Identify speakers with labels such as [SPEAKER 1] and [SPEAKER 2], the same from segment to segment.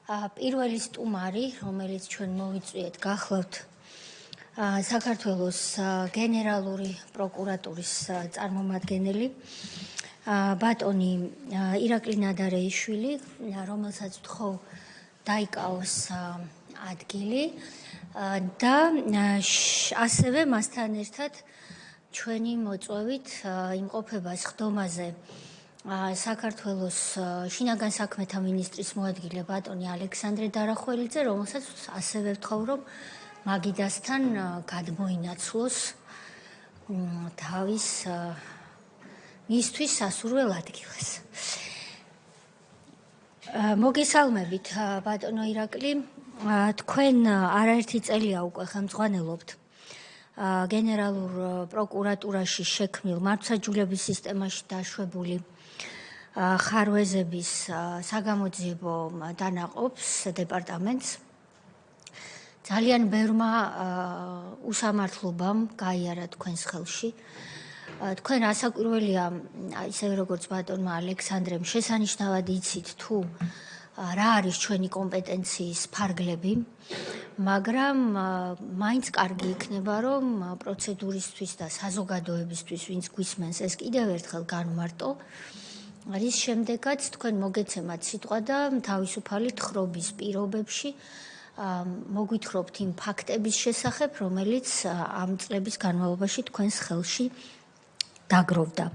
[SPEAKER 1] პირველი სტუმარი, რომელიც ჩვენ მოვიწვიეთ, გახლავთ საქართველოს გენერალური პროკურატურის წარმომადგენელი ბატონი ირაკლი ნადარეიშვილი, რომელსაც ვთხოვ დაიკავოს ადგილი და ასევე მასთან ერთად ჩვენი მოწვევით იმყოფება სხდომაზე საქართველოს შინაგან საქმეთა მინისტრის მოადგილე ბატონი ალექსანდრე დარახველიძე, რომელსაც ასევე ვთხოვ, რომ მაგიდასთან გადმოინაცვლოს თავის მისთვის სასურველ ადგილას. მოგესალმებით, ბატონო ირაკლი, თქვენ არაერთი წელია უკვე ხელმძღვანელობთ გენერალურ პროკურატურაში შექმნილ მართლმსაჯულების სისტემაში დაშვებული ხარვეზების საგამოძიებო დანაყოფს დეპარტამენტს. ძალიან ბევრმა უსამართლობამ გაიარა თქვენს ხელში. თქვენ ასაკვირველია, ისევე როგორც ბატონმა ალექსანდრემ, შესანიშნავად იცით თუ რა არის ჩვენი კომპეტენციის ფარგლები, მაგრამ მაინც კარგი იქნება, რომ პროცედურისთვის და საზოგადოებისთვის, ვინც გვისმენს, ეს კიდევ ერთხელ განვმარტო. რის შემდეგაც თქვენ მოგეცემათ სიტყვა და თავისუფალი თხრობის პირობებში მოგვითხრობთ იმ ფაქტების შესახებ, რომელიც ამ წლების განმავლობაში თქვენს ხელში დაგროვდა.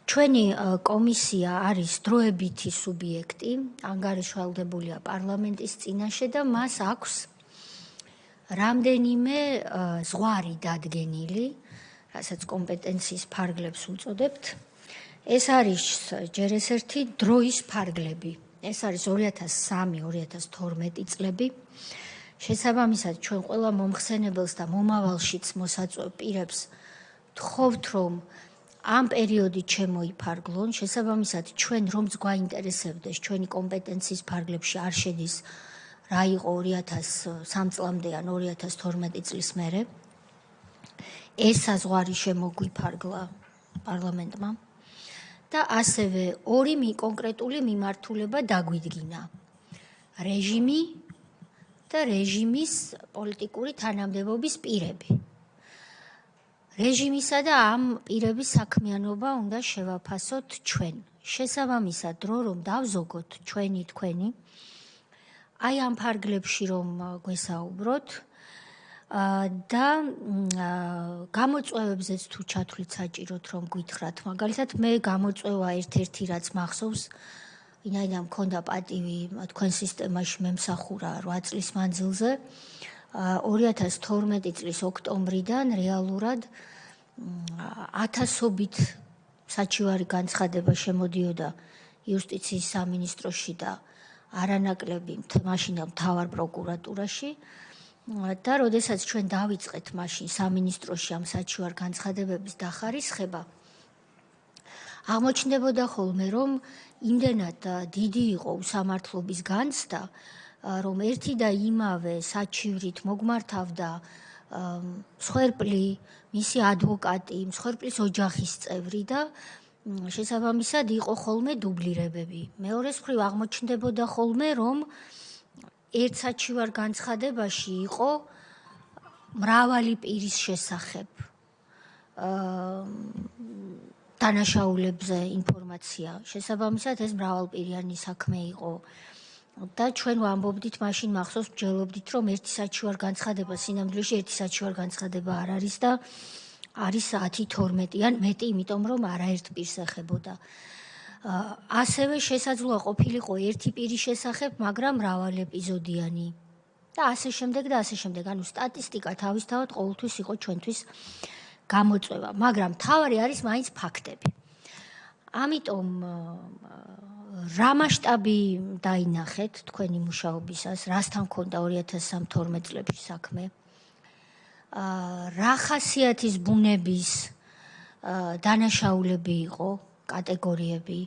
[SPEAKER 1] ჩვენი კომისია არის დროებითი სუბიექტი, ანგარიშვალდებულია პარლამენტის წინაშე და მას აქვს რამდენიმე ზღვარი დადგენილი, რასაც კომპეტენციის ფარგლებს უწოდებთ. ეს არის ჯერ ერთ-ერთი დროის ფარგლები. ეს არის 2003-2012 წლები. შესაბამისად, ჩვენ ყველა მომხსენებელს და მომავალშიც მოსაწვევ პირებს ვთხოვთ, რომ ამ პერიოდით შემოიფარგლონ. შესაბამისად, ჩვენ რომც გვაინტერესებდეს ჩვენი კომპეტენციის ფარგლებში არ შედის რა იყო 2003 წლამდე ან 2012 წლის მერე. ეს საზღვარი შემოგვიფარგლა პარლამენტმა და ასევე ორი კონკრეტული მიმართულება დაგვიდგინა. რეჟიმი და რეჟიმის პოლიტიკური თანამდებობის პირები. რეჟიმისა და ამ პირების საქმიანობა უნდა შევაფასოთ ჩვენ. შესაბამისად, რომ დავზოგოთ თქვენი, აი ამ ფარგლებში რომ გვესაუბროთ და გამოწვევებზეც თუ ჩათვლით საჭიროთ რომ გითხრათ. მაგალითად, მე გამოწვევა ერთ-ერთი რაც მახსოვს, ვინაიდან მქონდა პატივი თქვენ სისტემაში მემსახურა 8 წლის მანძილზე, 2012 წლის ოქტომბრიდან რეალურად ათასობით საჩივარი განცხადება შემოდიოდა იუსტიციის სამინისტროში და არანაკლები მაშინდელ მთავარ პროკურატურაში და როდესაც ჩვენ დავიწყეთ მაშინ სამინისტროში ამ საჩივარ განცხადებების დახარისხება, აღმოჩნდებოდა ხოლმე, რომ იმდენად დიდი იყო უსამართლობის განცდა, რომ ერთი და იმავე საჩივრით მოგმართავდა მსხვერპლი, მისი ადვოკატი, მსხვერპლის ოჯახის წევრი და შესაბამისად იყო ხოლმე დუბლირებები. მეორეს მხრივ აღმოჩნდებოდა ხოლმე, რომ ერთ საჩივარ განცხადებაში იყო მრავალი პირის შესახებ დანაშაულებზე ინფორმაცია. შესაბამისად, ეს მრავალპირიანი საქმე იყო. და ჩვენ ვამბობდით მაშინ მახსოვს ვჯელობდით, რომ ერთი საჩივარ განცხადება სინამდვილეში ერთი საჩივარ განცხადება არ არის და არის 10-12 ან მეტი, იმიტომ რომ არაერთ პირს ეხებოდა. ასევე შესაძლოა ყოფილიყო ერთი პირის შესახებ, მაგრამ მრავალეპიზოდიანი და ასე შემდეგ და ასე შემდეგ. ანუ სტატისტიკა თავისთავად ყოველთვის იყო ჩვენთვის გამოწვევა, მაგრამ მთავარი არის მაინც ფაქტები. ამიტომ რა მასშტაბი დაინახეთ თქვენი მუშაობისას, რასთან ჰქონდა 2013-12 წლებში საქმე? რა ხასიათის ბუნების დანაშაულები იყო, კატეგორიები?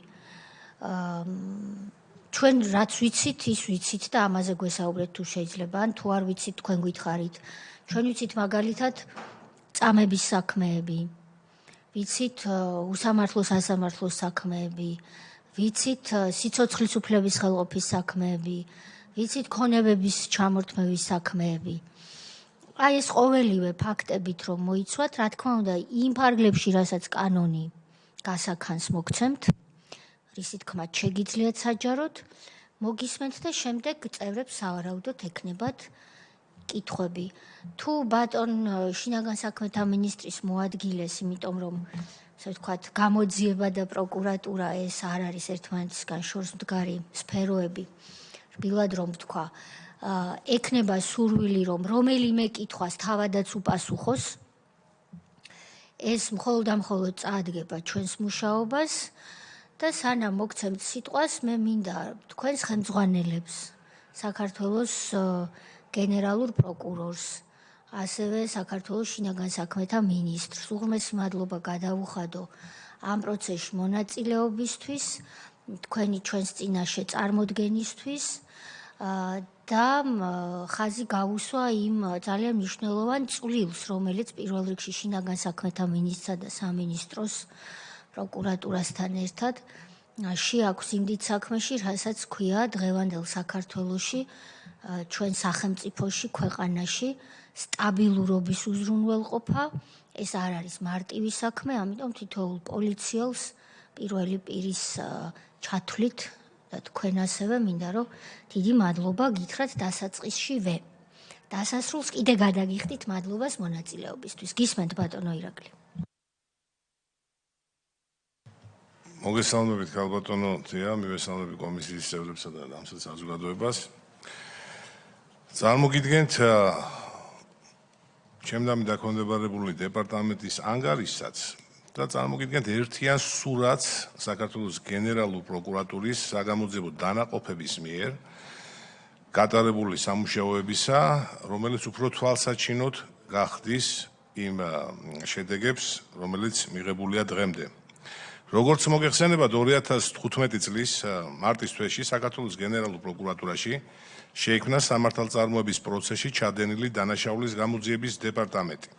[SPEAKER 1] ჩვენ რაც ვიცით, ის ვიცით და ამაზე გვესაუბრეთ თუ შეიძლება, ან თუ არ ვიცით, თქვენ გითხარით. ჩვენ ვიცით მაგალითად წამების საქმეები, ვიცით უსამართლოს-ასამართლოს საქმეები, ვიცით სიცოცხლის უფლების ხელყოფის საქმეები, იცით ქონებების ჩამორთმევის საქმეები. აი ეს ყოველივე ფაქტებით რომ მოიცვათ, რა თქმა უნდა, იმ ფარგლებში, რასაც კანონი გასახანს მოგცემთ, რისი თქმაც შეგიძლიათ საჯაროდ, მოგისმენთ და შემდეგ წევრებს სავარაუდოდ ექნებათ კითხვები. თუ ბატონ შინაგან საქმეთა მინისტრის მოადგილეს, იმიტომ რომ ასე ვთქვათ, გამოძიება და პროკურატურა ეს არ არის ერთმანეთისგან შორს მდგარი სფეროები. რბილად რომ ვთქვა, ექნება სურვილი რომ რომელიმე კითხვას თავადაც უპასუხოს, ეს მხოლოდ და მხოლოდ წაადგება ჩვენს მუშაობას და სანამ მოგცემთ სიტყვას, მე მინდა თქვენს ხელმძღვანელებს, საქართველოს გენერალურ პროკურორს, ასევე საქართველოს შინაგან საქმეთა მინისტრს უღრმესი მადლობა გადავუხადო ამ პროცესში მონაწილეობისთვის, თქვენი ჩვენს წინაშე წარმოდგენისთვის და ხაზი გავუსვა იმ ძალიან მნიშვნელოვან წვლილს, რომელიც პირველ რიგში შინაგან საქმეთა მინისტრსა და სამინისტროს პროკურატურასთან ერთად შეაქვს იმ დიდ საქმეში, რასაც ქვია დღევანდელ საქართველოში, ჩვენ სახელმწიფოში, ქვეყანაში სტაბილურობის უზრუნველყოფა. ეს არ არის მარტივი საქმე, ამიტომ თითოეულ პოლიციელს პირველი პირის ჩათვლით და თქვენ ასევე მინდა რომ დიდი მადლობა გითხრათ დასაწყისშივე. დასასრულს კიდე გადაგიხდით მადლობას მონაწილეობისთვის. გისმენთ ბატონო ირაკლი.
[SPEAKER 2] მოგესალმებით ქალბატონო თია, მივესალმები კომისიის წევრებსა და ამსა საზოგადოებას. წარმოგიდგენთ ჩემდამი დაქვემდებარებული დეპარტამენტის ანგარიშსაც და წარმოგიდგენთ ერთიან სურათს საქართველოს გენერალურ პროკურატურის საგამოძიებო დანაყოფების მიერ გატარებული სამუშაოებისა, რომელიც უფრო თვალსაჩინოდ გახდის იმ შედეგებს, რომელიც მიღებულია დღემდე. როგორც მოგეხსენებათ, 2015 წლის მარტის თვეში საქართველოს გენერალურ პროკურატურაში შეიქმნა სამართალწარმოების პროცესში ჩადენილი დანაშაულის გამოძიების დეპარტამენტი.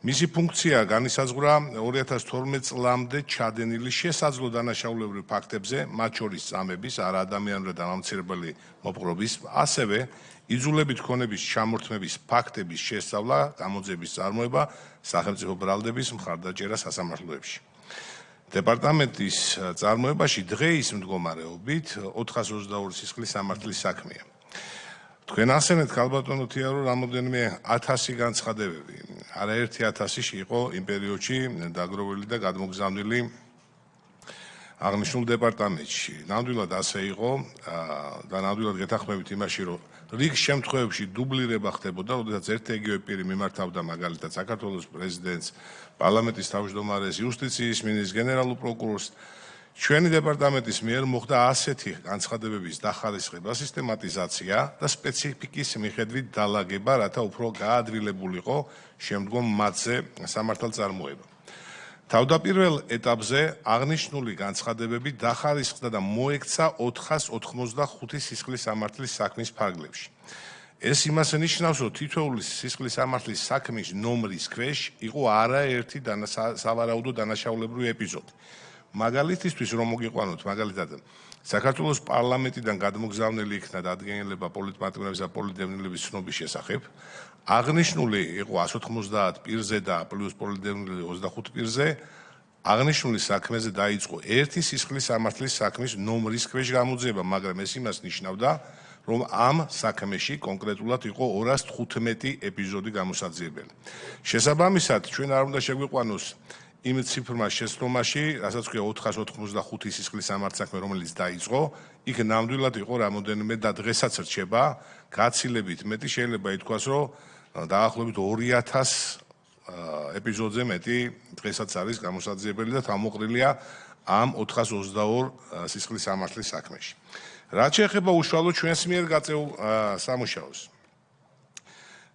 [SPEAKER 2] მისი ფუნქცია განისაზღვრა 2012 წლამდე ჩადენილი შესაძლო დანაშაულებრივ ფაქტებზე, მათ შორის წამების, არაადამიანური და დამამცირებელი მოპყრობის, ასევე იძულებით ქონების ჩამორთმევის ფაქტების შესწავლა, გამოძიების წარმოება სახელმწიფო ბრალდების მხარდაჭერა სასამართლოებში. დეპარტამენტის წარმოებაში დღეის მდგომარეობით 422 სისხლის სამართლის საქმეა. თქვენ ახსენეთ ქალბატონო თია, რომ რამოდენიმე 1000 განცხადებები, არაერთი 1000 იყო იმ პერიოდში დაგროვილი და გადმოგზავნილი აღნიშნულ დეპარტამენტში. ნამდვილად ასე იყო და ნამდვილად გეთანხმებით იმაში, რომ რიგ შემთხვევებში დუბლირება ხდებოდა, როდესაც ერთ-იგივე პირი მიმართავდა მაგალითად საქართველოს პრეზიდენტს, პარლამენტის თავმჯდომარეს, იუსტიციის მინისტრს, გენერალურ პროკურორს. ჩვენი დეპარტამენტის მიერ მოხდა ასეთი განცხადებების დახარისხება, სისტემატიზაცია და სპეციფიკის მიხედვით დალაგება, რათა უფრო გაადვილებულიყო შემდგომ მათზე სამართალწარმოება. თავდაპირველ ეტაპზე აღნიშნული განცხადებები დახარისხდა და მოექცა 485 სისხლის სამართლის საქმის ფარგლებში. ეს იმას ნიშნავს, რომ თითოეული სისხლის სამართლის საქმის ნომრის ქვეშ იყო არაერთი სავარაუდო დანაშაულებრივი ეპიზოდი. მაგალითისთვის რომ მოგიყვანოთ, მაგალითად საქართველოს პარლამენტიდან გადმოგზავნილი იქნა დადგენილება პოლიტმატყნეების და პოლიტდევნილების ცნობის შესახებ. აღნიშნული იყო 190 პირზე და პლუს პოლიტდევნილები 25 პირზე. აღნიშნული საქმეზე დაიწყო ერთი სისხლის სამართლის საქმის ნომრის ქვეშ გამოძიება, მაგრამ ეს იმას ნიშნავდა, რომ ამ საქმეში კონკრეტულად იყო 215 ეპიზოდი გამოსაძიებელი. შესაბამისად, ჩვენ არ უნდა შეგვიყვანოს იმ ციფრმა შესწრომაში, რასაც ქვია 485 სისხლის სამართლის საქმე, რომელიც დაიწყო, იქ ნამდვილად იყო რამოდენიმე და დღესაც რჩება, გაცილებით მეტი შეიძლება ითქვას, რომ დაახლოებით 2000 ეპიზოდზე მეტი დღესაც არის გამოსაძიებელი და თავმოყრილია ამ 422 სისხლის სამართლის საქმეში. რაც შეეხება უშუალოდ ჩვენს მიერ გაწეულ სამუშაოს.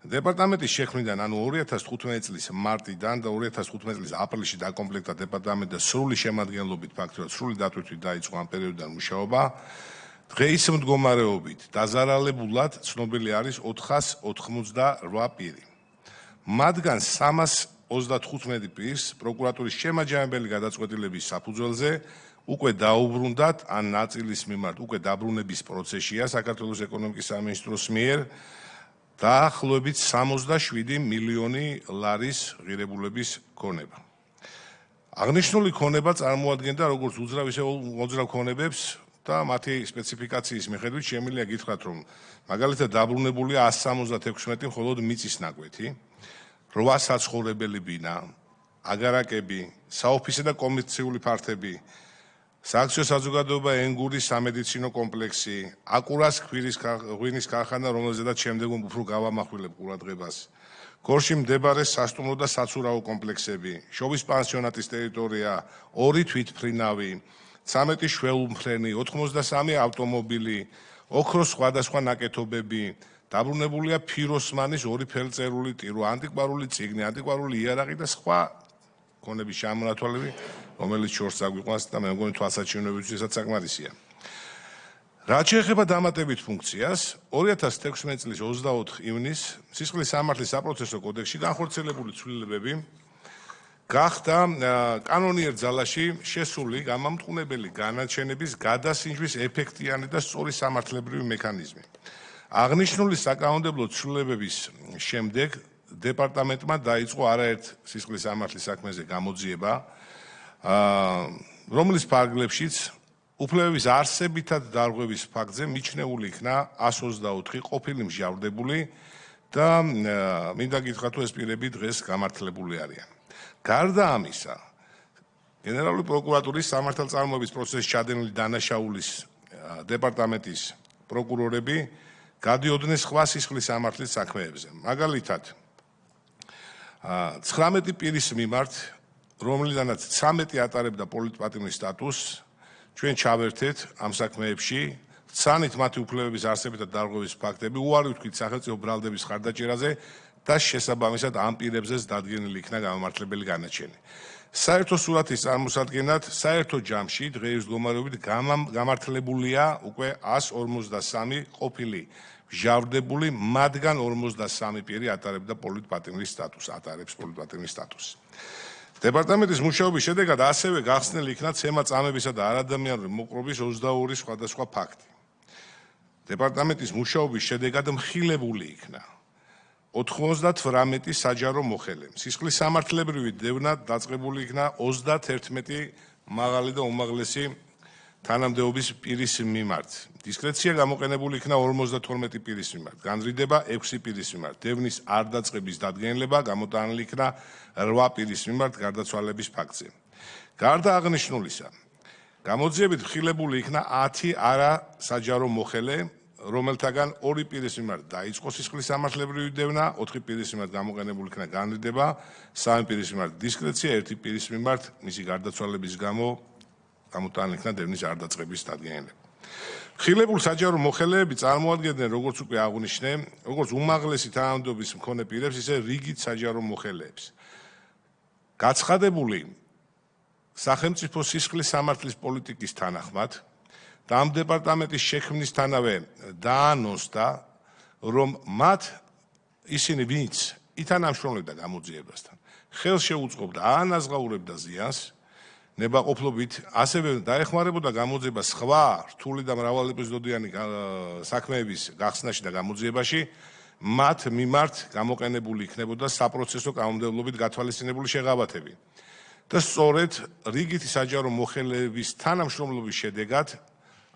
[SPEAKER 2] დეპარტამენტის შექმნიდან, ანუ 2015 წლის მარტიდან და 2015 წლის აპრილში დაკომპლექტდა დეპარტამენტი და სრული შემადგენლობით ფაქტობრივად სრული დატვირთვით დაიწყო ამ პერიოდიდან მუშაობა. დღეის მდგომარეობით დაზარალებულად ცნობილი არის 488 პირი. მათგან 335 პირს პროკურატურის შემაჯამებელი გადაწყვეტილების საფუძველზე უკვე დაუბრუნდათ ან ნაწილის მიმართ უკვე დაბრუნების პროცესია საქართველოს ეკონომიკის სამინისტროს მიერ დაახლოებით 67 მილიონი ლარის ღირებულების ქონება. აღნიშნული ქონება წარმოადგენდა როგორც უძრავ ისე მოძრავ ქონებებს და მათი სპეციფიკაციის მიხედვით შემიძლია გითხრათ, რომ მაგალითად დაბრუნებულია 176 მხოლოდ მიწის ნაკვეთი, 8 საცხოვრებელი ბინა, აგარაკები, საოფისე და კომერციული ფართები, სააქციო საზოგადოება ენგურის სამედიცინო კომპლექსი, აკურას ღვინის ქარხანა, რომელზედაც შემდეგ უფრო გავამახვილებ ყურადღებას. გორში მდებარე სასტუმრო და საცურაო კომპლექსები, შობის პანსიონატის ტერიტორია, 2 თვითმფრინავი, 13 შველმფრენი, 83 ავტომობილი, ოქროს სხვადასხვა ნაკეთობები, დაბრუნებულია ფიროსმანის 2 ფერწერული ტირო, ანტიკვარული წიგნი, ანტიკვარული იარაღი და სხვა ქონების შემონათვალები, რომელიც შორს აგვიყვანს და მე მგონი თვალსაჩინოებისთვისაც საკმარისია. რაც შეეხება დამატებით ფუნქციას, 2016 წლის 24 ივნისს სისხლის სამართლის საპროცესო კოდექსში განხორციელებული ცვლილებები გახდა კანონიერ ძალაში შესული გამამტყუნებელი განაჩენების გადასინჯვის ეფექტიანი და სწორი სამართლებრივი მექანიზმი. აღნიშნული საკანონმდებლო ცვლილებების შემდეგ დეპარტამენტმა დაიწყო არაერთ სისხლის სამართლის საქმეზე გამოძიება, რომლის ფარგლებშიც უფლებების არსებითად დარღვევის ფაქტზე მიჩნეული იქნა 124 ყოფილი მსჯავრდებული და მინდა გითხრათ, ეს პირები დღეს გამართლებული არიან. გარდა ამისა, გენერალური პროკურატურის სამართალწარმოების პროცესში ჩადენილი დანაშაულის დეპარტამენტის პროკურორები გადიოდნენ სხვა სისხლის სამართლის საქმეებზე. მაგალითად, 19 პირის მიმართ, რომლიდანაც 13 ატარებდა პოლიტპატიმრის სტატუსს, ჩვენ ჩავერთეთ ამ საქმეებში, ცანით მათი უფლებების არსებითად დარღვევის ფაქტები, უარი ვთქვით სახელმწიფო ბრალდების ხარდაჭერაზე და შესაბამისად ამ პირებზეც დადგენილი იქნა გამამართლებელი განაჩენი. საერთო სურათის წარმოსადგენად, საერთო ჯამში დღეის მდგომარეობით გამართლებულია უკვე 153 ყოფილი მსჯავრდებული, მათგან 53 პირი ატარებს პოლიტპატიმრის სტატუსს. დეპარტამენტის მუშაობის შედეგად ასევე გახსნილი იქნა ცემა-წამებისა და არადამიანური მოპყრობის 22 სხვადასხვა ფაქტი. დეპარტამენტის მუშაობის შედეგად მხილებული იქნა 98 საჯარო მოხელე. სისხლის სამართლებრივი დევნა დაწყებული იქნა 31 მაღალი და უმაღლესი თანამდებობის პირის მიმართ. დისკრეცია გამოყენებული იქნა 52 პირის მიმართ, განრიდება 6 პირის მიმართ, დევნის არ დაწყების დადგენილება გამოტანილი იქნა 8 პირის მიმართ გარდაცვალების ფაქტზე. გარდა აღნიშნულისა, გამოძიებით მხილებული იქნა 10 არასაჯარო მოხელე, რომელთაგან 2 პირის მიმართ დაიწყო სისხლის სამართლებრივი დევნა, 4 პირის მიმართ გამოყენებული იქნა განრიდება, 3 პირის მიმართ დისკრეცია, 1 პირის მიმართ მისი გარდაცვალების გამო გამოტანილი იქნა დევნის არ დაწყების დადგენილება. მხილებულ საჯარო მოხელეები წარმოადგენდნენ, როგორც უკვე აღვნიშნე, როგორც უმაღლესი თანამდებობის მქონე პირებს, ისე რიგით საჯარო მოხელეებს. გაცხადებული სახელმწიფო სისხლის სამართლის პოლიტიკის თანახმად და ამ დეპარტამენტის შექმნისთანავე დაანონსდა, რომ მათ ისინი ვინც ითანამშრომლებდა გამოძიებასთან, ხელს შეუწყობდა აანაზღაურებდა ზიანს, ნებაყოფლობით, ასევე დაეხმარებოდა გამოძიება სხვა რთული და მრავალეპიზოდიანი საქმეების გახსნაში და გამოძიებაში, მათ მიმართ გამოყენებული იქნებოდა საპროცესო კანონმდებლობით გათვალისწინებული შეღავათები. და სწორედ რიგითი საჯარო მოხელეების თანამშრომლობის შედეგად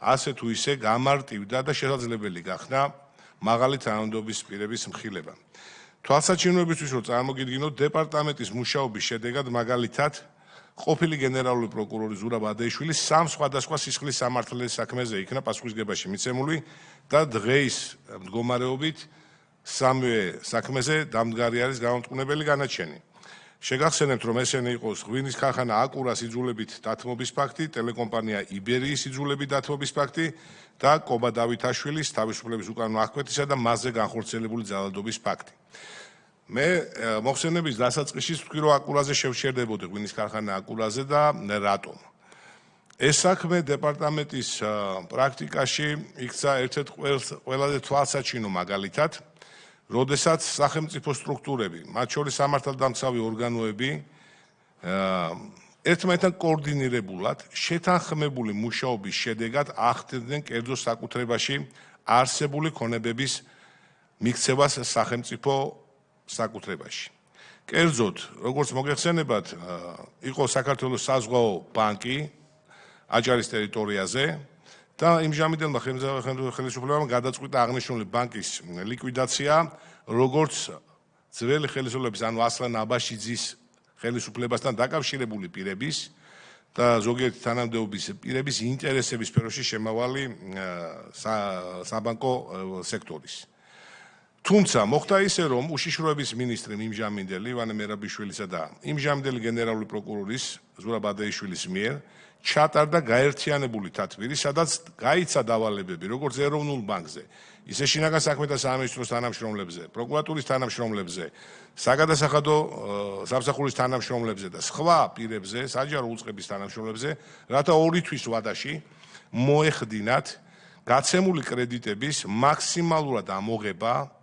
[SPEAKER 2] ასე თუ ისე გამარტივდა და შესაძლებელი გახდა მაღალი თანამდებობის პირების მხილება. თვალსაჩინოებისთვის რომ წარმოგიდგინოთ, დეპარტამენტის მუშაობის შედეგად მაგალითად ყოფილი გენერალური პროკურორი ზურაბ ადეიშვილი 3 სხვადასხვა სისხლის სამართლის საქმეზე იქნა პასუხისგებაში მიცემული და დღეის მდგომარეობით 3 საქმეზე დამდგარი არის გამამტყუნებელი განაჩენი. შეგახსენებთ, რომ ესენი იყოს ღვინის ქარხანა აკურას იძულებით დათმობის ფაქტი, ტელეკომპანია იბერიის იძულებით დათმობის ფაქტი და კობა დავითაშვილის თავისუფლების უკანონო აღკვეთისა და მასზე განხორციელებული ძალადობის ფაქტი. მე მოხსენების დასაწყისში ვთქვი, რომ აკურაზე შევშერდებოდი ღვინის ქარხანა აკურაზე და რატომ. ეს საქმე დეპარტამენტის პრაქტიკაში იქცა ერთ-ერთ ყველაზე თვალსაჩინო მაგალითად, როდესაც სახელმწიფო სტრუქტურები, მათ შორის სამართალდამცავი ორგანოები ერთმანეთთან კოორდინირებულად შეთანხმებული მუშაობის შედეგად ახდენდნენ კერძო საკუთრებაში არსებული ქონებების მიქცევას სახელმწიფო საკუთრებაში. კერძოდ, როგორც მოგეხსენებათ, იყო საქართველოს საზღვაო ბანკი აჭარის ტერიტორიაზე და იმჟამინდელმა ხელისუფლებამ გადაწყვიტა აღნიშნული ბანკის ლიკვიდაცია, როგორც ძველი ხელისუფლების, ანუ ასლან აბაშიძის ხელისუფლებასთან დაკავშირებული პირების და ზოგიერთი თანამდებობის პირების ინტერესების სფეროში შემავალი საბანკო სექტორის. თუმცა მოხდა ისე, რომ უშიშროების მინისტრი იმჟამინდელი ივანე მერაბიშვილისა და იმჟამინდელი გენერალური პროკურორის ზურაბ ადეიშვილის მიერ ჩატარდა გაერთიანებული თათბირი, სადაც გაიცა დავალებები როგორც ეროვნულ ბანკზე, ისე შინაგან საქმეთა სამინისტროს თანამშრომლებზე, პროკურატურის თანამშრომლებზე, საგადასახადო სამსახურის თანამშრომლებზე და სხვა პირებზე, საჯარო უწყების თანამშრომლებზე, რათა 2 თვის ვადაში მოეხდინათ გაცემული კრედიტების მაქსიმალურად ამოღება,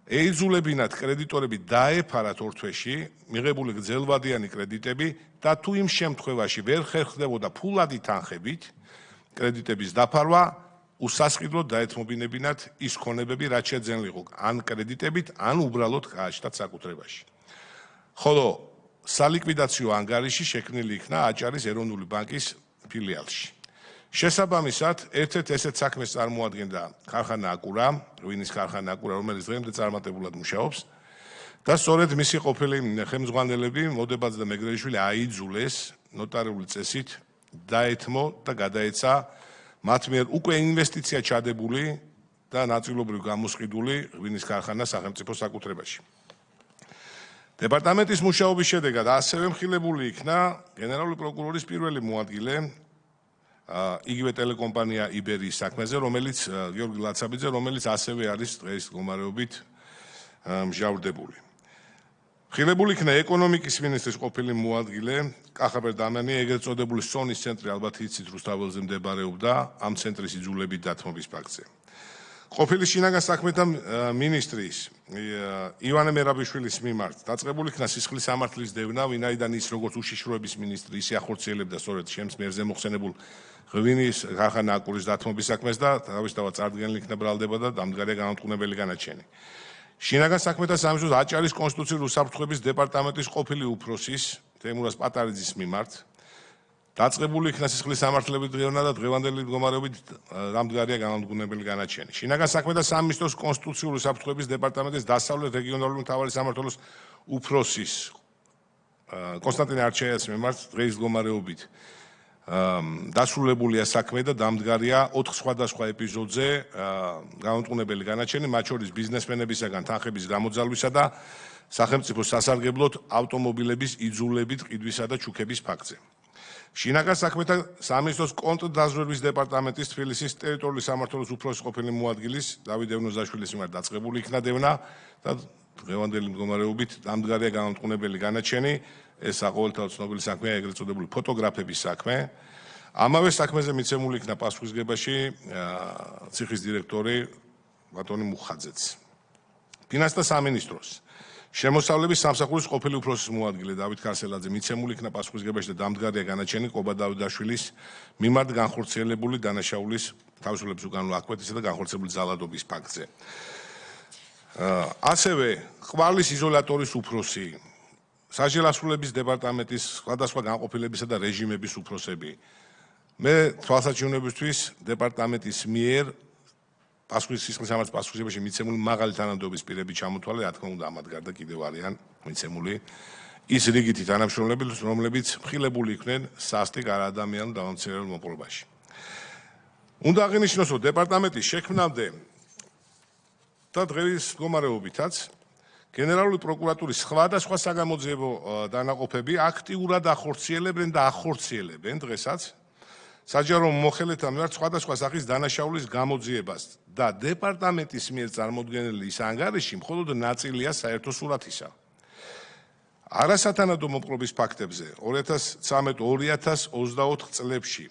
[SPEAKER 2] ეიძულებინათ კრედიტორები დაეფარათ 2 თვეში მიღებული გრძელვადიანი კრედიტები და თუ იმ შემთხვევაში ვერ ხერხდებოდა ფულადი თანხებით კრედიტების დაფარვა, უსასყიდლოდ დაეთმობინებინათ ის ქონებები, რაც შეძენილიყო ან კრედიტებით, ან უბრალოდ გააჩნდათ საკუთრებაში. ხოლო სალიკვიდაციო ანგარიში შექმნილი იქნა აჭარის ეროვნული ბანკის ფილიალში. შესაბამისად, ერთ-ერთ ესეთ საქმეს წარმოადგენდა ქარხანა აკურა, ღვინის ქარხანა აკურა, რომელიც დღემდე წარმატებულად მუშაობს და სწორედ მისი ყოფილი ხელმძღვანელები მოდებაძე და მეგრელიშვილი აიძულეს ნოტარიული წესით დაეთმო და გადაეცა მათ მიერ უკვე ინვესტიცია ჩადებული და ნაწილობრივ გამოსყიდული ღვინის ქარხანა სახელმწიფო საკუთრებაში. დეპარტამენტის მუშაობის შედეგად ასევე მხილებული იქნა გენერალური პროკურორის პირველი მოადგილე იგივე ტელეკომპანია იბერიის საქმეზე, რომელიც გიორგი ლაცაბიძე, რომელიც ასევე არის დღეს მდგომარეობით მსჯავრდებული. მხილებული იქნა ეკონომიკის მინისტრის ყოფილი მოადგილე კახაბერ დამანია, ეგრეთ წოდებული სონის ცენტრი, ალბათ იცით, რუსთაველზე მდებარეობდა ამ ცენტრის იძულებით დათმობის ფაქტზე. ყოფილი შინაგან საქმეთა მინისტრის ივანე მერაბიშვილის მიმართ დაწყებული იქნა სისხლის სამართლის დევნა, ვინაიდან ის როგორც უშიშროების მინისტრი ისე ახორციელებდა სწორედ ჩემს მიერზე მოხსენებულ ღვინის ქარხანა აკურის დათმობის საქმეს და თავისთავად წარდგენილი იქნა ბრალდება და დამდგარია განამტყუნებელი განაჩენი. შინაგან საქმეთა სამინისტროს აჭარის კონსტიტუციური უსაფრთხოების დეპარტამენტის ყოფილი უფროსის თემურაზ პატარიძის მიმართ დაწყებული იქნა სისხლის სამართლების დღევნა და დღევანდელი მდგომარეობით დამდგარია განამტყუნებელი განაჩენი. შინაგან საქმეთა სამინისტროს კონსტიტუციური უსაფრთხოების დეპარტამენტის დასავლეთ რეგიონალური მთავარი სამმართველოს უფროსის კონსტანტინე არჩეიას მიმართ დღეს მდგომარეობით დასრულებულია საქმე და დამდგარია 4 სხვადასხვა ეპიზოდზე განამტყუნებელი განაჩენი, მათ შორის ბიზნესმენებისაგან თანხების გამოძალვისა და სახელმწიფო სასარგებლოდ ავტომობილების იძულებით ყიდვისა და ჩუქების ფაქტზე. შინაგან საქმეთა სამინისტროს კონტრდაზვერვის დეპარტამენტის თბილისის ტერიტორიული სამმართველოს უფროსის ყოფილი მოადგილის დავით ევნოზაშვილის მიმართ დაწყებული იქნა დევნა და დღევანდელი მდგომარეობით დამდგარია განამტყუნებელი განაჩენი. ეს საყოველთაოდ ცნობილი საქმეა, ეგრეთ წოდებული ფოტოგრაფების საქმე. ამავე საქმეზე მიცემული იქნა პასუხისგებაში ციხის დირექტორი ბატონი მუხაძეც. ფინანსთა სამინისტროს შემოსავლების სამსახურის ყოფილი უფროსის მოადგილე დავით ქარსელაძე მიცემული იქნა პასუხისგებაში და დამდგარია განაჩენი ყობა დავიდაშვილის მიმართ განხორციელებული დანაშაულის თავისუფლების უკანონო აკვეთისა და განხორციელებული ძალადობის ფაქტზე. ასევე ყვალის იზოლატორის უფროსი, საჯელასრულების დეპარტამენტის სხვადასხვა განყოფილებისა და რეჟიმების უფროსები. მე თვალსაჩინოებისთვის დეპარტამენტის მიერ სისხლის სამართლის პასუხისგებაში მიცემული მაღალი თანამდებობის პირები ჩამოთვალე, რა თქმა უნდა, ამათ გარდა კიდევ არიან მიცემული ის რიგითი თანამშრომლები, რომლებიც მხილებული იქნენ სასტიკ არაადამიანურ დამამცირებელ მოპყრობაში. უნდა აღინიშნოს, რომ დეპარტამენტის შექმნამდე და დღეს მდგომარეობითაც გენერალური პროკურატურის სხვადასხვა საგამოძიებო დანაყოფები აქტიურად ახორციელებენ და ახორციელებენ დღესაც საჯარო მოხელეთა მიმართ სხვადასხვა სახის დანაშაულის გამოძიებას და დეპარტამენტის მიერ წარმოდგენილი ის ანგარიში მხოლოდ ნაწილია საერთო სურათისა. არასათანადო მოპყრობის ფაქტებზე 2013-2024 წლებში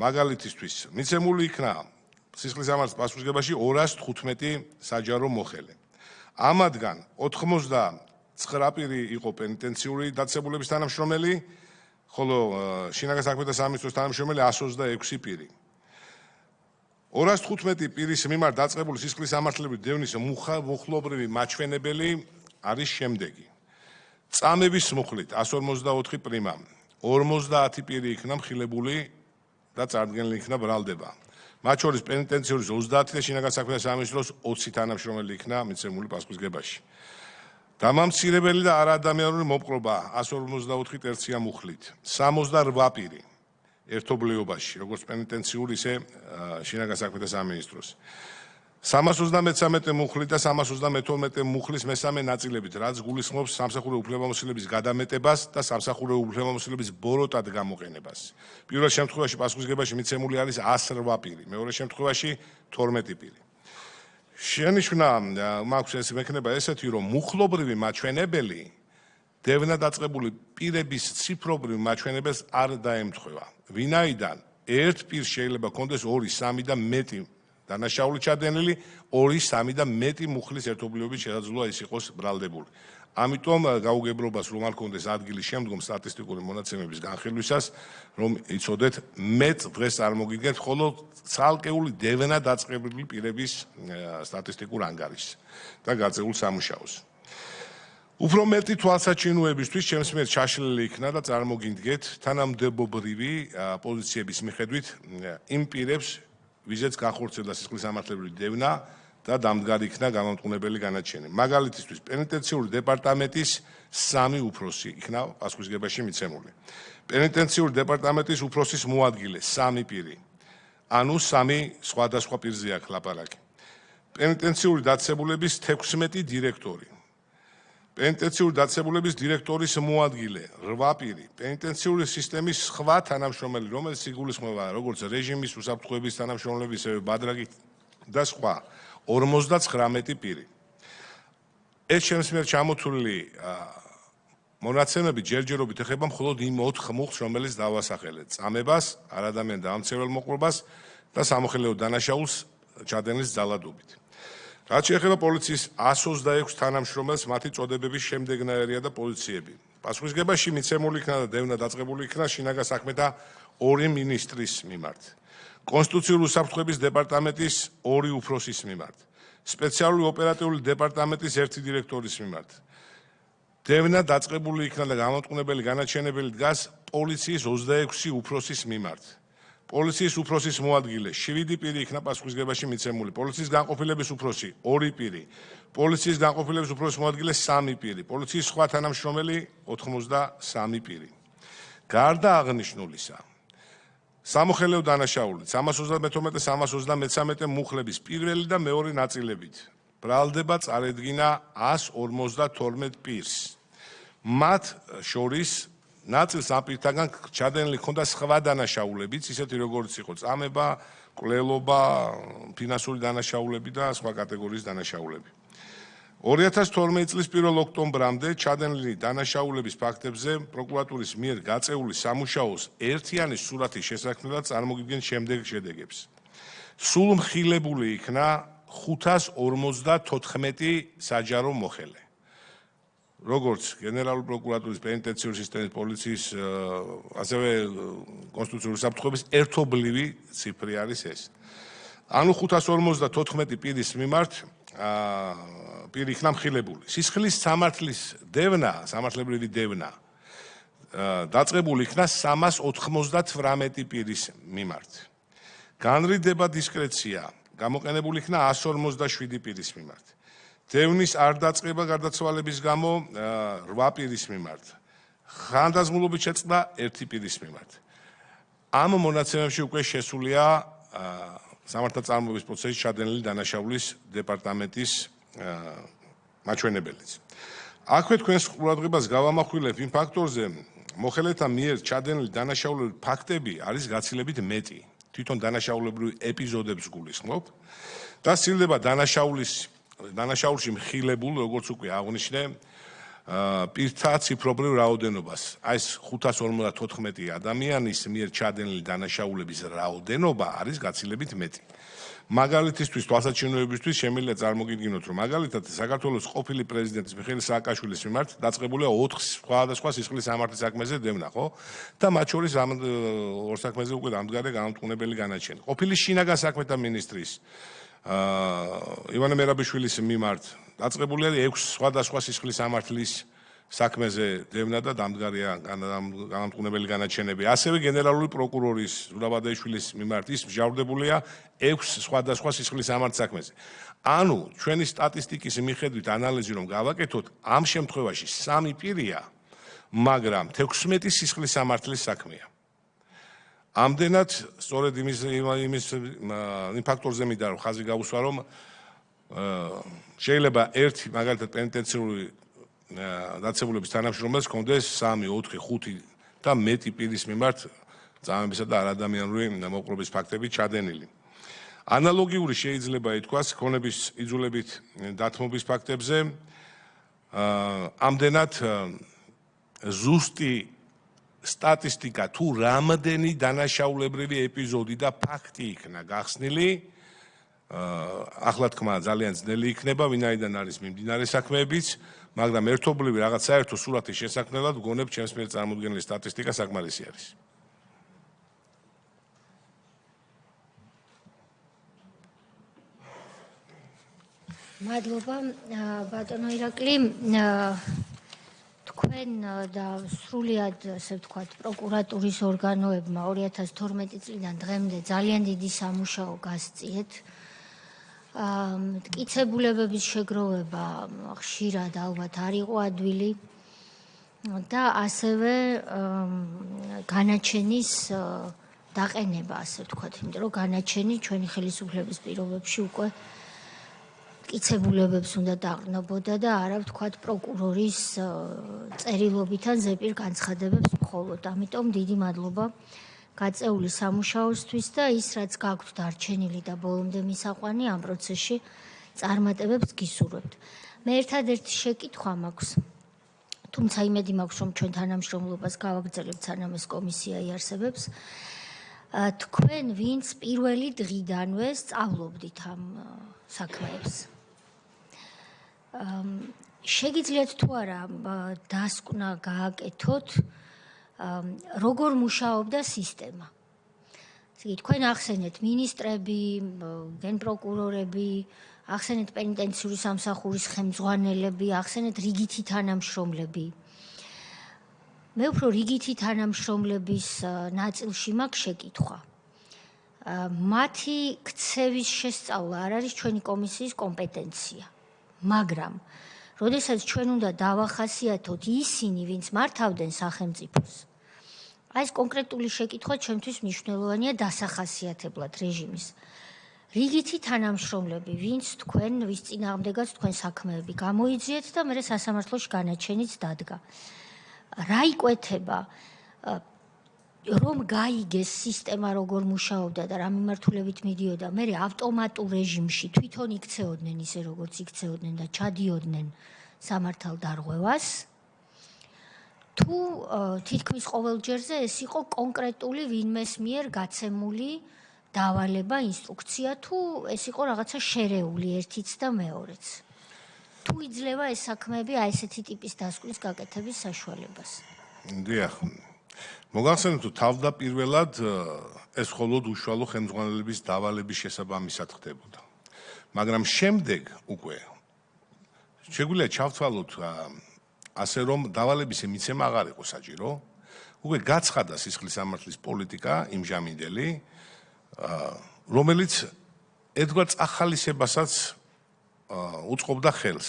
[SPEAKER 2] მაგალითისთვის მიცემული იქნა სისხლის სამართლის პასუხისგებაში 215 საჯარო მოხელე. ამათგან 89 პირი იყო პენიტენციური დაწესებულების თანამშრომელი, ხოლო შინაგან საქმეთა სამინისტროს თანამშრომელი 126 პირი. 215 პირის მიმართ დაწყებული სისხლის სამართლებრივი დევნის მუხლობრივი მაჩვენებელი არის შემდეგი. წამების მუხლით 154 პრიმა, 50 პირი იქნა მხილებული და წარდგენილი იქნა ბრალდება. მათ შორის პენიტენციური 30 და შინაგან საქმეთა სამინისტროს 20 თანამშრომელი იქნა მიცემული პასუხისგებაში. დამამცირებელი და არაადამიანური მოპყრობა 154 ტერცია მუხლით, 68 პირი ერთობლიობაში, როგორც პენიტენციური, ისე შინაგან საქმეთა სამინისტროს. 333 მუხლით და 332 მუხლის მესამე ნაწილებით, რაც გულისხმობს სამსახურე უფლებამოსილების გადამეტებას და სამსახურე უფლებამოსილების ბოროტად გამოყენებას. პირველ შემთხვევაში პასუხისგებაში მიცემული არის 108 პირი, მეორე შემთხვევაში 12 პირი. შენიშვნა მაქვს ეს მექნება ესეთი, რომ მუხლობრივი მაჩვენებელი დევნა დაწყებული პირების ციფრობრივ მაჩვენებელს არ დაემთხვევა. ვინაიდან ერთ პირს შეიძლება კონდეს 2, 3 და მეტი დანაშაული ჩადენილი, 2, 3 და მეტი მუხლის ერთობლიობით შესაძლოა ის იყოს ბრალდებული. ამიტომ გაუგებრობას რომ არ კონდეს ადგილი შემდგომ სტატისტიკური მონაცემების განხილვისას, რომ იცოდეთ მეტ დღეს წარმოგიდგენთ მხოლოდ ცალკეული დევნა დაწყებული პირების სტატისტიკურ ანგარიშს და გაწეულ სამუშაოს. უფრო მეტი თვალსაჩინოებისთვის ჩემს მიერ ჩაშლილი იქნა და წარმოგიდგეთ თანამდებობრივი პოზიციების მიხედვით იმ პირებს, ვიზეც განხორციელდა სისხლის სამართლებრივი დევნა და დამდგარი იქნა გამამტყუნებელი განაჩენი. მაგალითისთვის, პენიტენციური დეპარტამენტის 3 უფროსი იქნა პასუხისგებაში მიცემული. პენიტენციური დეპარტამენტის უფროსის მოადგილე 3 პირი. ანუ 3 სხვადასხვა პირზე აქვს ლაპარაკი. პენიტენციური დაწესებულების 16 დირექტორი. პენიტენციური დაწესებულების დირექტორის მოადგილე 8 პირი. პენიტენციური სისტემის სხვა თანამშრომელი, რომელიც იგულისხმება როგორც რეჟიმის უსაფრთხოების თანამშრომლები, ისევე ბადრაგი და სხვა 59 პირი. ეს ჩემს მიერ ჩამოთვლილი მონაცემები ჯერჯერობით ეხება მხოლოდ იმ 4 მუხლს, რომელიც დავასახელეთ: წამებას, არადამიან დამამცირებელ მოპყრობას და სამოხელეო დანაშაულს ჩადენილის ძალადობით. რაც შეეხება პოლიციის 126 თანამშრომელს, მათი წოდებების შემდეგნაირია და პოზიციები. პასუხისგებაში მიცემული იქნა და დევნა დაწყებული იქნა შინაგან საქმეთა 2 მინისტრის მიმართ. კონსტიტუციური უსაფრთხოების დეპარტამენტის 2 უფროსის მიმართ, სპეციალური ოპერატიული დეპარტამენტის 1 დირექტორის მიმართ. დევნა დაწყებული იქნა და გამამტყუნებელი განაჩენებელი დგას პოლიციის 26 უფროსის მიმართ. პოლიციის უფროსის მოადგილე 7 პირი იქნა პასუხისგებაში მიცემული. პოლიციის განყოფილების უფროსი 2 პირი, პოლიციის განყოფილების უფროსის მოადგილე 3 პირი, პოლიციის სხვა თანამშრომელი 83 პირი. გარდა აღნიშნულისა, სამოხელეო დანაშაული 332-333 მუხლების პირველი და მეორე ნაწილებით ბრალდება წარედგინა 152 პირს. მათ შორის ნაწილს ამ პირთაგან ჩადენილი ჰქონდა სხვა დანაშაულებიც, ისეთი როგორც იყო წამება, კვლელობა, ფინანსური დანაშაულები და სხვა კატეგორიის დანაშაულები. 2012 წლის 1 ოქტომბრამდე ჩადენილი დანაშაულების ფაქტებზე პროკურატურის მიერ გაწეული სამუშაოს ერთიანი სურათის შესაქმნელად წარმოგიდგენთ შემდეგ შედეგებს. სულ მხილებული იქნა 554 საჯარო მოხელე. როგორც გენერალური პროკურატურის, პენიტენციური სისტემის, პოლიციის, ასევე კონსტიტუციური უსაფრთხოების ერთობლივი ციფრი არის ეს. ანუ 554 პირის მიმართ პირი იქნა მხილებული. სისხლის სამართლის დევნა, სამართლებრივი დევნა დაწყებული იქნა 398 პირის მიმართ. განრიდება დისკრეცია გამოყენებული იქნა 157 პირის მიმართ. დევნის არ დაწყება გარდაცვალების გამო 8 პირის მიმართ. ხანდაზმულობით შეწყდა 1 პირის მიმართ. ამ მონაცემებში უკვე შესულია სამართალწარმოების პროცესში ჩადენილი დანაშაულის დეპარტამენტის მაჩვენებელიც. აქვე თქვენს ყურადღებას გავამახვილებ იმ ფაქტორზე, მოხელეთა მიერ ჩადენილი დანაშაულების ფაქტები არის გაცილებით მეტი. თვითონ დანაშაულებრივ ეპიზოდებს გულისხმობ და სცილდება დანაშაულში მხილებულ, როგორც უკვე აღნიშნე, პირთა ციფრობრივ რაოდენობას. Აი ეს 554 ადამიანის მიერ ჩადენილი დანაშაულების რაოდენობა არის გაცილებით მეტი. მაგალითისთვის თვალსაჩინოებისთვის შემიძლია წარმოგიდგინოთ, რომ მაგალითად საქართველოს ყოფილი პრეზიდენტის მიხეილ სააკაშვილის მიმართ დაწყებულია 4 სხვადასხვა სისხლის სამართლის საქმეზე დევნა, ხო? და მათ შორის ამ ორ საქმეზე უკვე დამდგარია გამამტყუნებელი განაჩენი. ყოფილი შინაგან საქმეთა მინისტრის ივანე მერაბიშვილის მიმართ დაწყებულია 6 სხვადასხვა სისხლის სამართლის საქმეზე დევნა და დამდგარია გამამტყუნებელი განაჩენები. ასევე გენერალური პროკურორის ზურაბ ადაიშვილის მიმართ ის მსჯავრდებულია 6 სხვადასხვა სისხლის სამართლის საქმეზე. ანუ ჩვენი სტატისტიკის მიხედვით ანალიზი რომ გავაკეთოთ, ამ შემთხვევაში 3 პირია, მაგრამ 16 სისხლის სამართლის საქმეა. ამდენად სწორედ იმ ფაქტორზე მინდა რომ ხაზი გავუსვა, რომ შეიძლება ერთი მაგალითად პენიტენციური დაცემულების თანამშრომელს ჰქონდეს 3, 4, 5 და მეტი პირის მიმართ წამებისა და არადამიანური მოპყრობის ფაქტები ჩადენილი. ანალოგიური შეიძლება ითქვას ქონების იძულებით დათმობის ფაქტებზე. ამდენად ზუსტი სტატისტიკა თუ რამდენი დანაშაულებრივი ეპიზოდი და ფაქტი იქნა გახსნილი, ახლა თქმა ძალიან ძნელი იქნება, ვინაიდან არის მიმდინარე საქმეებიც, მაგრამ ერთობლივი რაღაც საერთო სურათის შესაქმნელად ვგონებ ჩემს მიერ წარმოდგენილი სტატისტიკა საკმარისი არის.
[SPEAKER 1] მადლობა ბატონო ირაკლი. თქვენ და სრულიად ასე ვთქვათ პროკურატურის ორგანოებმა 2012 წლიდან დღემდე ძალიან დიდი სამუშაო გასწიეთ. მტკიცებულებების შეგროვება ხშირად ალბათ არ იყო ადვილი და ასევე განაჩენის დაყენება, ასე ვთქვათ, იმიტომ რომ განაჩენი ჩვენი ხელისუფლების პირობებში უკვე მტკიცებულებებს უნდა დაყრდნობოდა და არა ვთქვათ პროკურორის წერილობითან ზეპირ განცხადებებს მხოლოდ. ამიტომ დიდი მადლობა გაწეული სამუშაოსთვის და ის რაც გაქვთ დარჩენილი და ბოლომდე მისაყვანი ამ პროცესში წარმატებებს გისურვებთ. მე ერთადერთი შეკითხვა მაქვს, თუმცა იმედი მაქვს რომ ჩვენ თანამშრომლობას გავაგრძელებთ სანამ ეს კომისია იარსებებს. თქვენ ვინც პირველი დღიდანვე სწავლობდით ამ საქმეებს. შეგიძლიათ თუ არა დასკვნა გააკეთოთ როგორ მუშაობდა სისტემა. თქვენ ახსენეთ მინისტრები, გენპროკურორები, ახსენეთ პენიტენციური სამსახურის ხელმძღვანელები, ახსენეთ რიგითი თანამშრომლები. მე უფრო რიგითი თანამშრომლების ნაწილში მაქვს შეკითხვა. მათი ქცევის შესწავლა არ არის ჩვენი კომისიის კომპეტენცია, მაგრამ როდესაც ჩვენ უნდა დავახასიათოთ ისინი, ვინც მართავდნენ სახელმწიფოს, აი ეს კონკრეტული შეკითხვა ჩემთვის მნიშვნელოვანია დასახასიათებლად რეჟიმის. რიგითი თანამშრომლები, ვინც თქვენ, ვის წინააღმდეგაც თქვენ საქმეები გამოიძიეთ და მერე სასამართლოში განაჩენიც დადგა. რა იკვეთება, რომ გაიგეს სისტემა როგორ მუშაობდა და რა მიმართულებით მიდიოდა, მერე ავტომატურ რეჟიმში თვითონ იქცეოდნენ ისე როგორც იქცეოდნენ და ჩადიოდნენ სამართალ დარღვევას, თუ თითქმის ყოველ ჯერზე ეს იყო კონკრეტული ვინმეს მიერ გაცემული დავალება, ინსტრუქცია, თუ ეს იყო რაღაცა შერეული ერთიც და მეორეც. თუ იძლევა ეს საქმეები აი ესეთი ტიპის დასკვნის გაკეთების საშუალებას.
[SPEAKER 2] დიახ. მოგახსენებთ, თუ თავდაპირველად ეს მხოლოდ უშუალო ხელმძღვანელების დავალების შესაბამისად ხდებოდა. მაგრამ შემდეგ უკვე შეგვიძლია ჩავთვალოთ ასე რომ დავალების მიცემა აღარ იყო საჭირო, უკვე გაცხადა სისხლის სამართლის პოლიტიკა იმჟამინდელი, რომელიც ერთგვარ წახალისებასაც უწყობდა ხელს.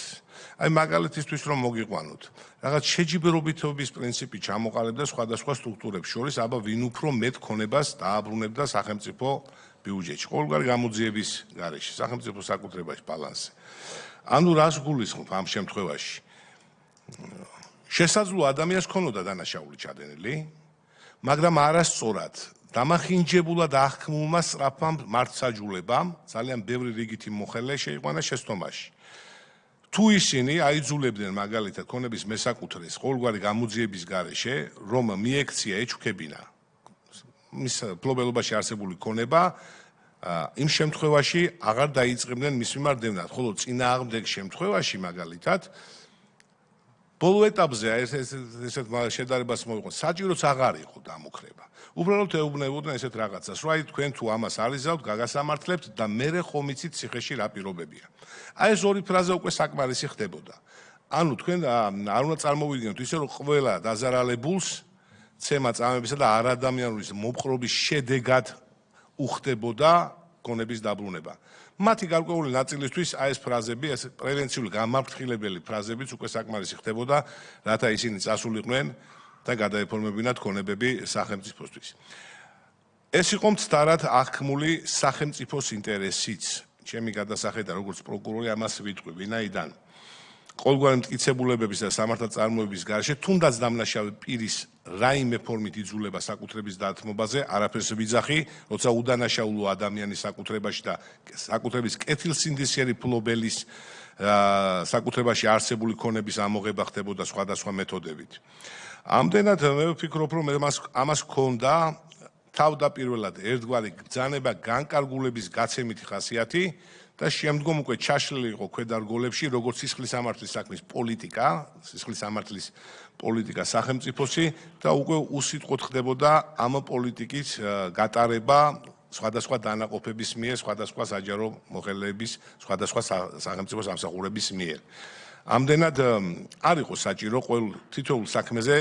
[SPEAKER 2] აი მაგალითისთვის რომ მოგიყვანოთ, რაღაც შეჯიბრობითობის პრინციპი ჩამოყალიბდა სხვადასხვა სტრუქტურებს შორის, აბა ვინ უფრო მეტ ქონებას დააბრუნებდა სახელმწიფო ბიუჯეტში, ყოველგვარი გამოძიების გარეშე, სახელმწიფო საკუთრებაში ბალანსი. ანუ რას გულისხმობ ამ შემთხვევაში? შესაძლოა ადამიანს ქონოდა დანაშაული ჩადენილი, მაგრამ არასწორად დამახინჯებულად აღქმულმა სწრაფმა მართსაჯულებამ ძალიან ბევრი რიგითი მოხელე შეიყვანა შეცდომაში. თუ ისინი აიძულებდნენ მაგალითად ქონების მესაკუთრეს ყოველგვარი გამოძიების გარეშე, რომ მიექცია ეჩუქებინა მის ფლობელობაში არსებული ქონება, იმ შემთხვევაში აღარ დაიწყებდნენ მის მიმართ დევნას, ხოლო წინააღმდეგ შემთხვევაში მაგალითად ბოლო ეტაპზე ესეთ შედარებას მოიყო, საჭიროც აღარ იყო დამოქრება. უბრალოდ ეუბნებოდნენ ესეთ რაღაცას, რომ აი თქვენ თუ ამას არიზავთ, გაგასამართლებთ და მერე ხომ იცით ციხეში რა პირობებია. აი ეს ორი ფრაზა უკვე საკმარისი ხდებოდა. ანუ თქვენ არ უნდა წარმოვიდგინოთ ისე რომ ყველა დაზარალებულს ცემა წამებისა და არადამიანურის მოპყრობის შედეგად უხდებოდა ქონების დაბრუნება. მათი გარკვეული ნაწილისთვის აი ეს ფრაზები, ეს პრევენციული გამაფრთხილებელი ფრაზებიც უკვე საკმარისი ხდებოდა, რათა ისინი წასულიყვნენ და გადაეფორმებინათ ქონებები სახელმწიფოსთვის. ეს იყო მცდარად აღქმული სახელმწიფოს ინტერესიც. ჩემი გადასახედა როგორც პროკურორი ამას ვიტყვი, ვინაიდან ყოველგვარი მტკიცებულებების და სამართალწარმოების გარეშე თუნდაც დამნაშავე პირის რაიმე ფორმით იძულება საკუთრების დათმობაზე არაფერს ვიძახი, როცა უდანაშაულო ადამიანის საკუთრებაში და საკუთრების კეთილსინდისიერი ფლობელის საკუთრებაში არსებული ქონების ამოღება ხდებოდა სხვადასხვა მეთოდებით. ამდენად მე ვფიქრობ, რომ ამას ჰქონდა თავდაპირველად ერთგვარი ბრძანება განკარგულების გაცემითი ხასიათი და შემდგომ უკვე ჩაშლილი იყო ქვედარგოლებში როგორც სისხლის სამართლის საქმის პოლიტიკა, სისხლის სამართლის პოლიტიკა სახელმწიფოსი და უკვე უსიტყვოდ ხდებოდა ამ პოლიტიკის გატარება სხვადასხვა დანაყოფების მიერ, სხვადასხვა საჯარო მოხელეების, სხვადასხვა სახელმწიფო სამსახურების მიერ. ამდენად არ იყო საჭირო ყოველ თითოეულ საქმეზე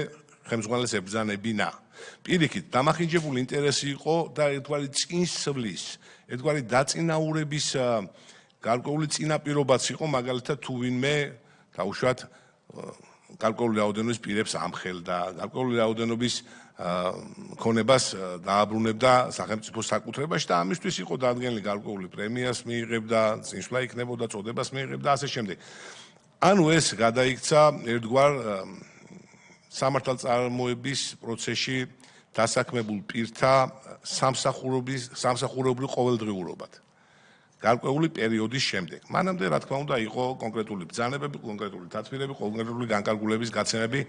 [SPEAKER 2] ხელმძღვანელს ებრძანებინა. პირიქით, დამახინჯებული ინტერესი იყო და ერთგვარი წინსვლის, ერთგვარი დაწინაურების გარკვეული წინაპირობაც იყო, მაგალითად თუ ვინმე დაუშვათ გარკვეული რაოდენობის პირებს ამხელდა, გარკვეული რაოდენობის ქონებას დააბრუნებდა სახელმწიფოს საკუთრებაში და ამისთვის იყო დადგენილი გარკვეული პრემიას მიიღებდა, წინსვლა იქნებოდა, წოდებას მიიღებდა და ასე შემდეგ. ანუ ეს გადაიქცა ერთგვარ სამართალწარმოების პროცესში დასაქმებულ პირთა სამსახურებრივ ყოველდღიურობად. გარკვეული პერიოდის შემდეგ. მანამდე, რა თქმა უნდა, იყო კონკრეტული ბრძანებები, კონკრეტული დათმირები, კონკრეტული განკარგულების გაცემები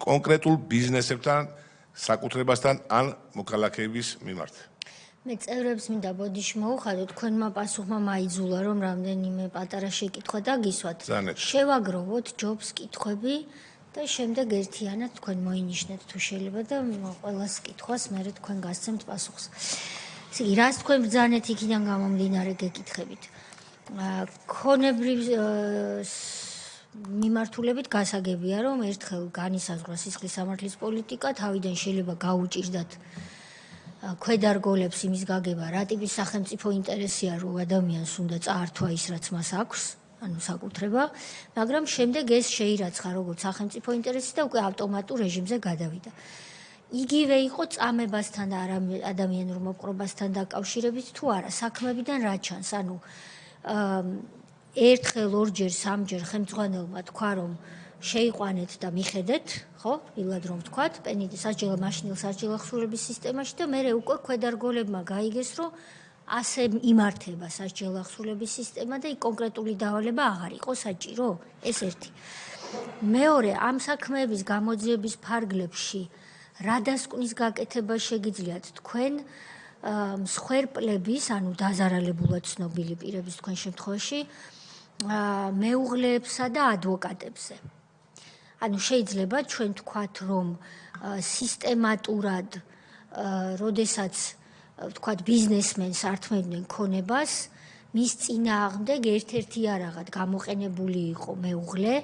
[SPEAKER 2] კონკრეტულ ბიზნესებთან, საკუთრებასთან ან მოქალაქეების მიმართ.
[SPEAKER 1] მე წევრებს მინდა ბოდიში მოუხადოთ, თქვენმა პასუხმა მაიძულა, რომ რამდენიმე პატარა შეკითხვა დაგისვათ. შევაგროვოთ ჯობს კითხვები და შემდეგ ერთიანად თქვენ მოინიშნეთ თუ შეიძლება და ყველას კითხვას მერე თქვენ გასცემთ პასუხს. ისე რას თქვენ ბრძანეთ იქიდან გამომდინარე გეკითხებით. ქონებრივ მიმართულებით გასაგებია, რომ ერთხელ განისაზღვრა სისხლის სამართლის პოლიტიკა, თავიდან შეიძლება გაუჭირდათ ქვედარგოლებს იმის გაგება, რა ტიპის სახელმწიფო ინტერესია, რომ ადამიანს უნდა წაართვა ის, რაც მას აქვს, ანუ საკუთრება, მაგრამ შემდეგ ეს შეირაცხა როგორც სახელმწიფო ინტერესი და უკვე ავტომატურ რეჟიმზე გადავიდა. იგივე იყო წამებასთან და ადამიანურ მოპყრობასთან დაკავშირებით თუ არა, საქმებიდან რა ჩანს, ანუ ერთხელ, ორჯერ, სამჯერ ხელმძღვანელმა თქვა, რომ შეიყვანეთ და მიხედეთ, ხო, ილად რომ ვთქვათ, პენიდი სასჯელა მაშინილ სასჯელა ხსურების სისტემაში და მერე უკვე ქვედარგოლებმა გაიგეს, რომ ასე იმართება სასჯელა ხსურების სისტემა და იქ კონკრეტული დავალება აღარ იყო საჭირო, ეს ერთი. მეორე, ამ საქმეების გამოძიების ფარგლებში რა დასკვნის გაკეთება შეგიძლიათ თქვენ მსხვერპლების, ანუ დაზარალებულად ცნობილი პირების თქვენ შემთხვევაში, მეუღლეებსა და ადვოკატებზე. ანუ შეიძლება ჩვენ ვთქვათ, რომ სისტემატურად, როდესაც ვთქვათ, ბიზნესმენს ართმევდნენ ქონებას, მის წინააღმდეგ ერთ-ერთი არაღად გამოყენებული იყო მეუღლე,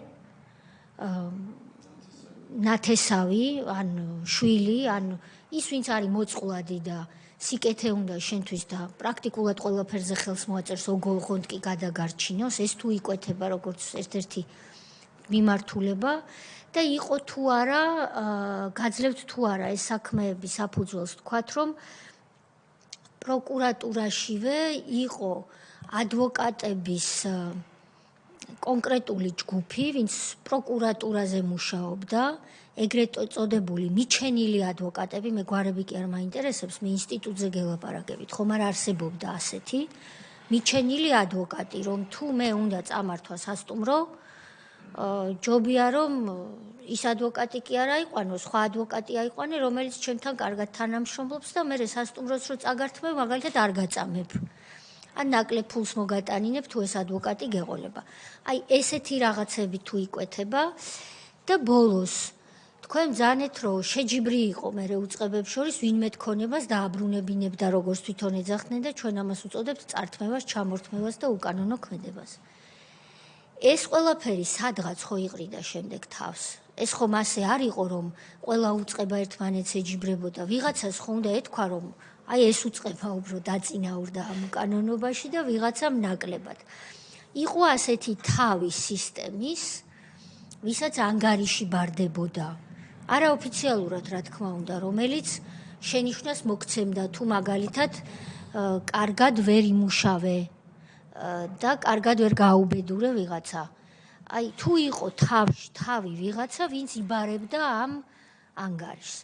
[SPEAKER 1] ნათესავი, ან შვილი, ან ის, ვინც არის მოწყვლადი და სიკეთე უნდა შენთვის და პრაქტიკულად ყველაფერზე ხელს მოაწერს, ოღონდ კი გადაგარჩინოს, ეს თუ იკვეთება როგორც ერთ-ერთი მიმართულება და იყო თუ არა, გაძლევთ თუ არა ეს საქმეები საფუძველს ვთქვათ, რომ პროკურატურაშივე იყო ადვოკატების კონკრეტული ჯგუფი, ვინც პროკურატურაზე მუშაობდა, ეგრეთ წოდებული მიჩენილი ადვოკატები, მე გვარები კი არ მაინტერესებს, მე ინსტიტუტზე გელაპარაკებით, ხომ არ არსებობდა ასეთი მიჩენილი ადვოკატი, რომ თუ მე უნდა წამართვა სასტუმრო, ჯობია რომ ის ადვოკატი კი არა იყვანო, სხვა ადვოკატი აიყვანე, რომელიც ჩემთან კარგად თანამშრომლობს და მე სასტუმროს რო წაგართმევ, მაგალითად არ გაწამებ. ან ნაკლებ ფულს მოგატანინებ თუ ეს ადვოკატი გეყოლება. აი ესეთი რაღაცები თუ იკვეთება და ბოლოს თქვენ ძანეთ რომ შეჯიბრი იყო მე უწყებებს შორის ვინმე თქონებას დააბრუნებინებდა როგორც თვითონ ეძახდნენ და ჩვენ ამას უწოდებთ წართმევას, ჩამორთმევას და უკანონო ქმედებას. ეს ყველაფერი სადღაც ხო იყრიდა შემდეგ თავს. ეს ხომ ასე არ იყო რომ ყველა უწყება ერთმანეთს ეჯიბრებოდა. ვიღაცას ხო უნდა ეთქვა რომ აი ეს უწყება უბრალოდ დაწინაურდა ამ უკანონობაში და ვიღაცამ ნაკლებად. იყო ასეთი თავი სისტემის, ვისაც ანგარიში ბარდებოდა. არაოფიციალურად რა თქმა უნდა, რომელიც შენიშვნას მოგცემდა თუ მაგალითად კარგად ვერ იმუშავე და კარგად ვერ გააუბედურე ვიღაცა. აი თუ იყო თავი ვიღაცა, ვინც იბარებდა ამ ანგარიშს.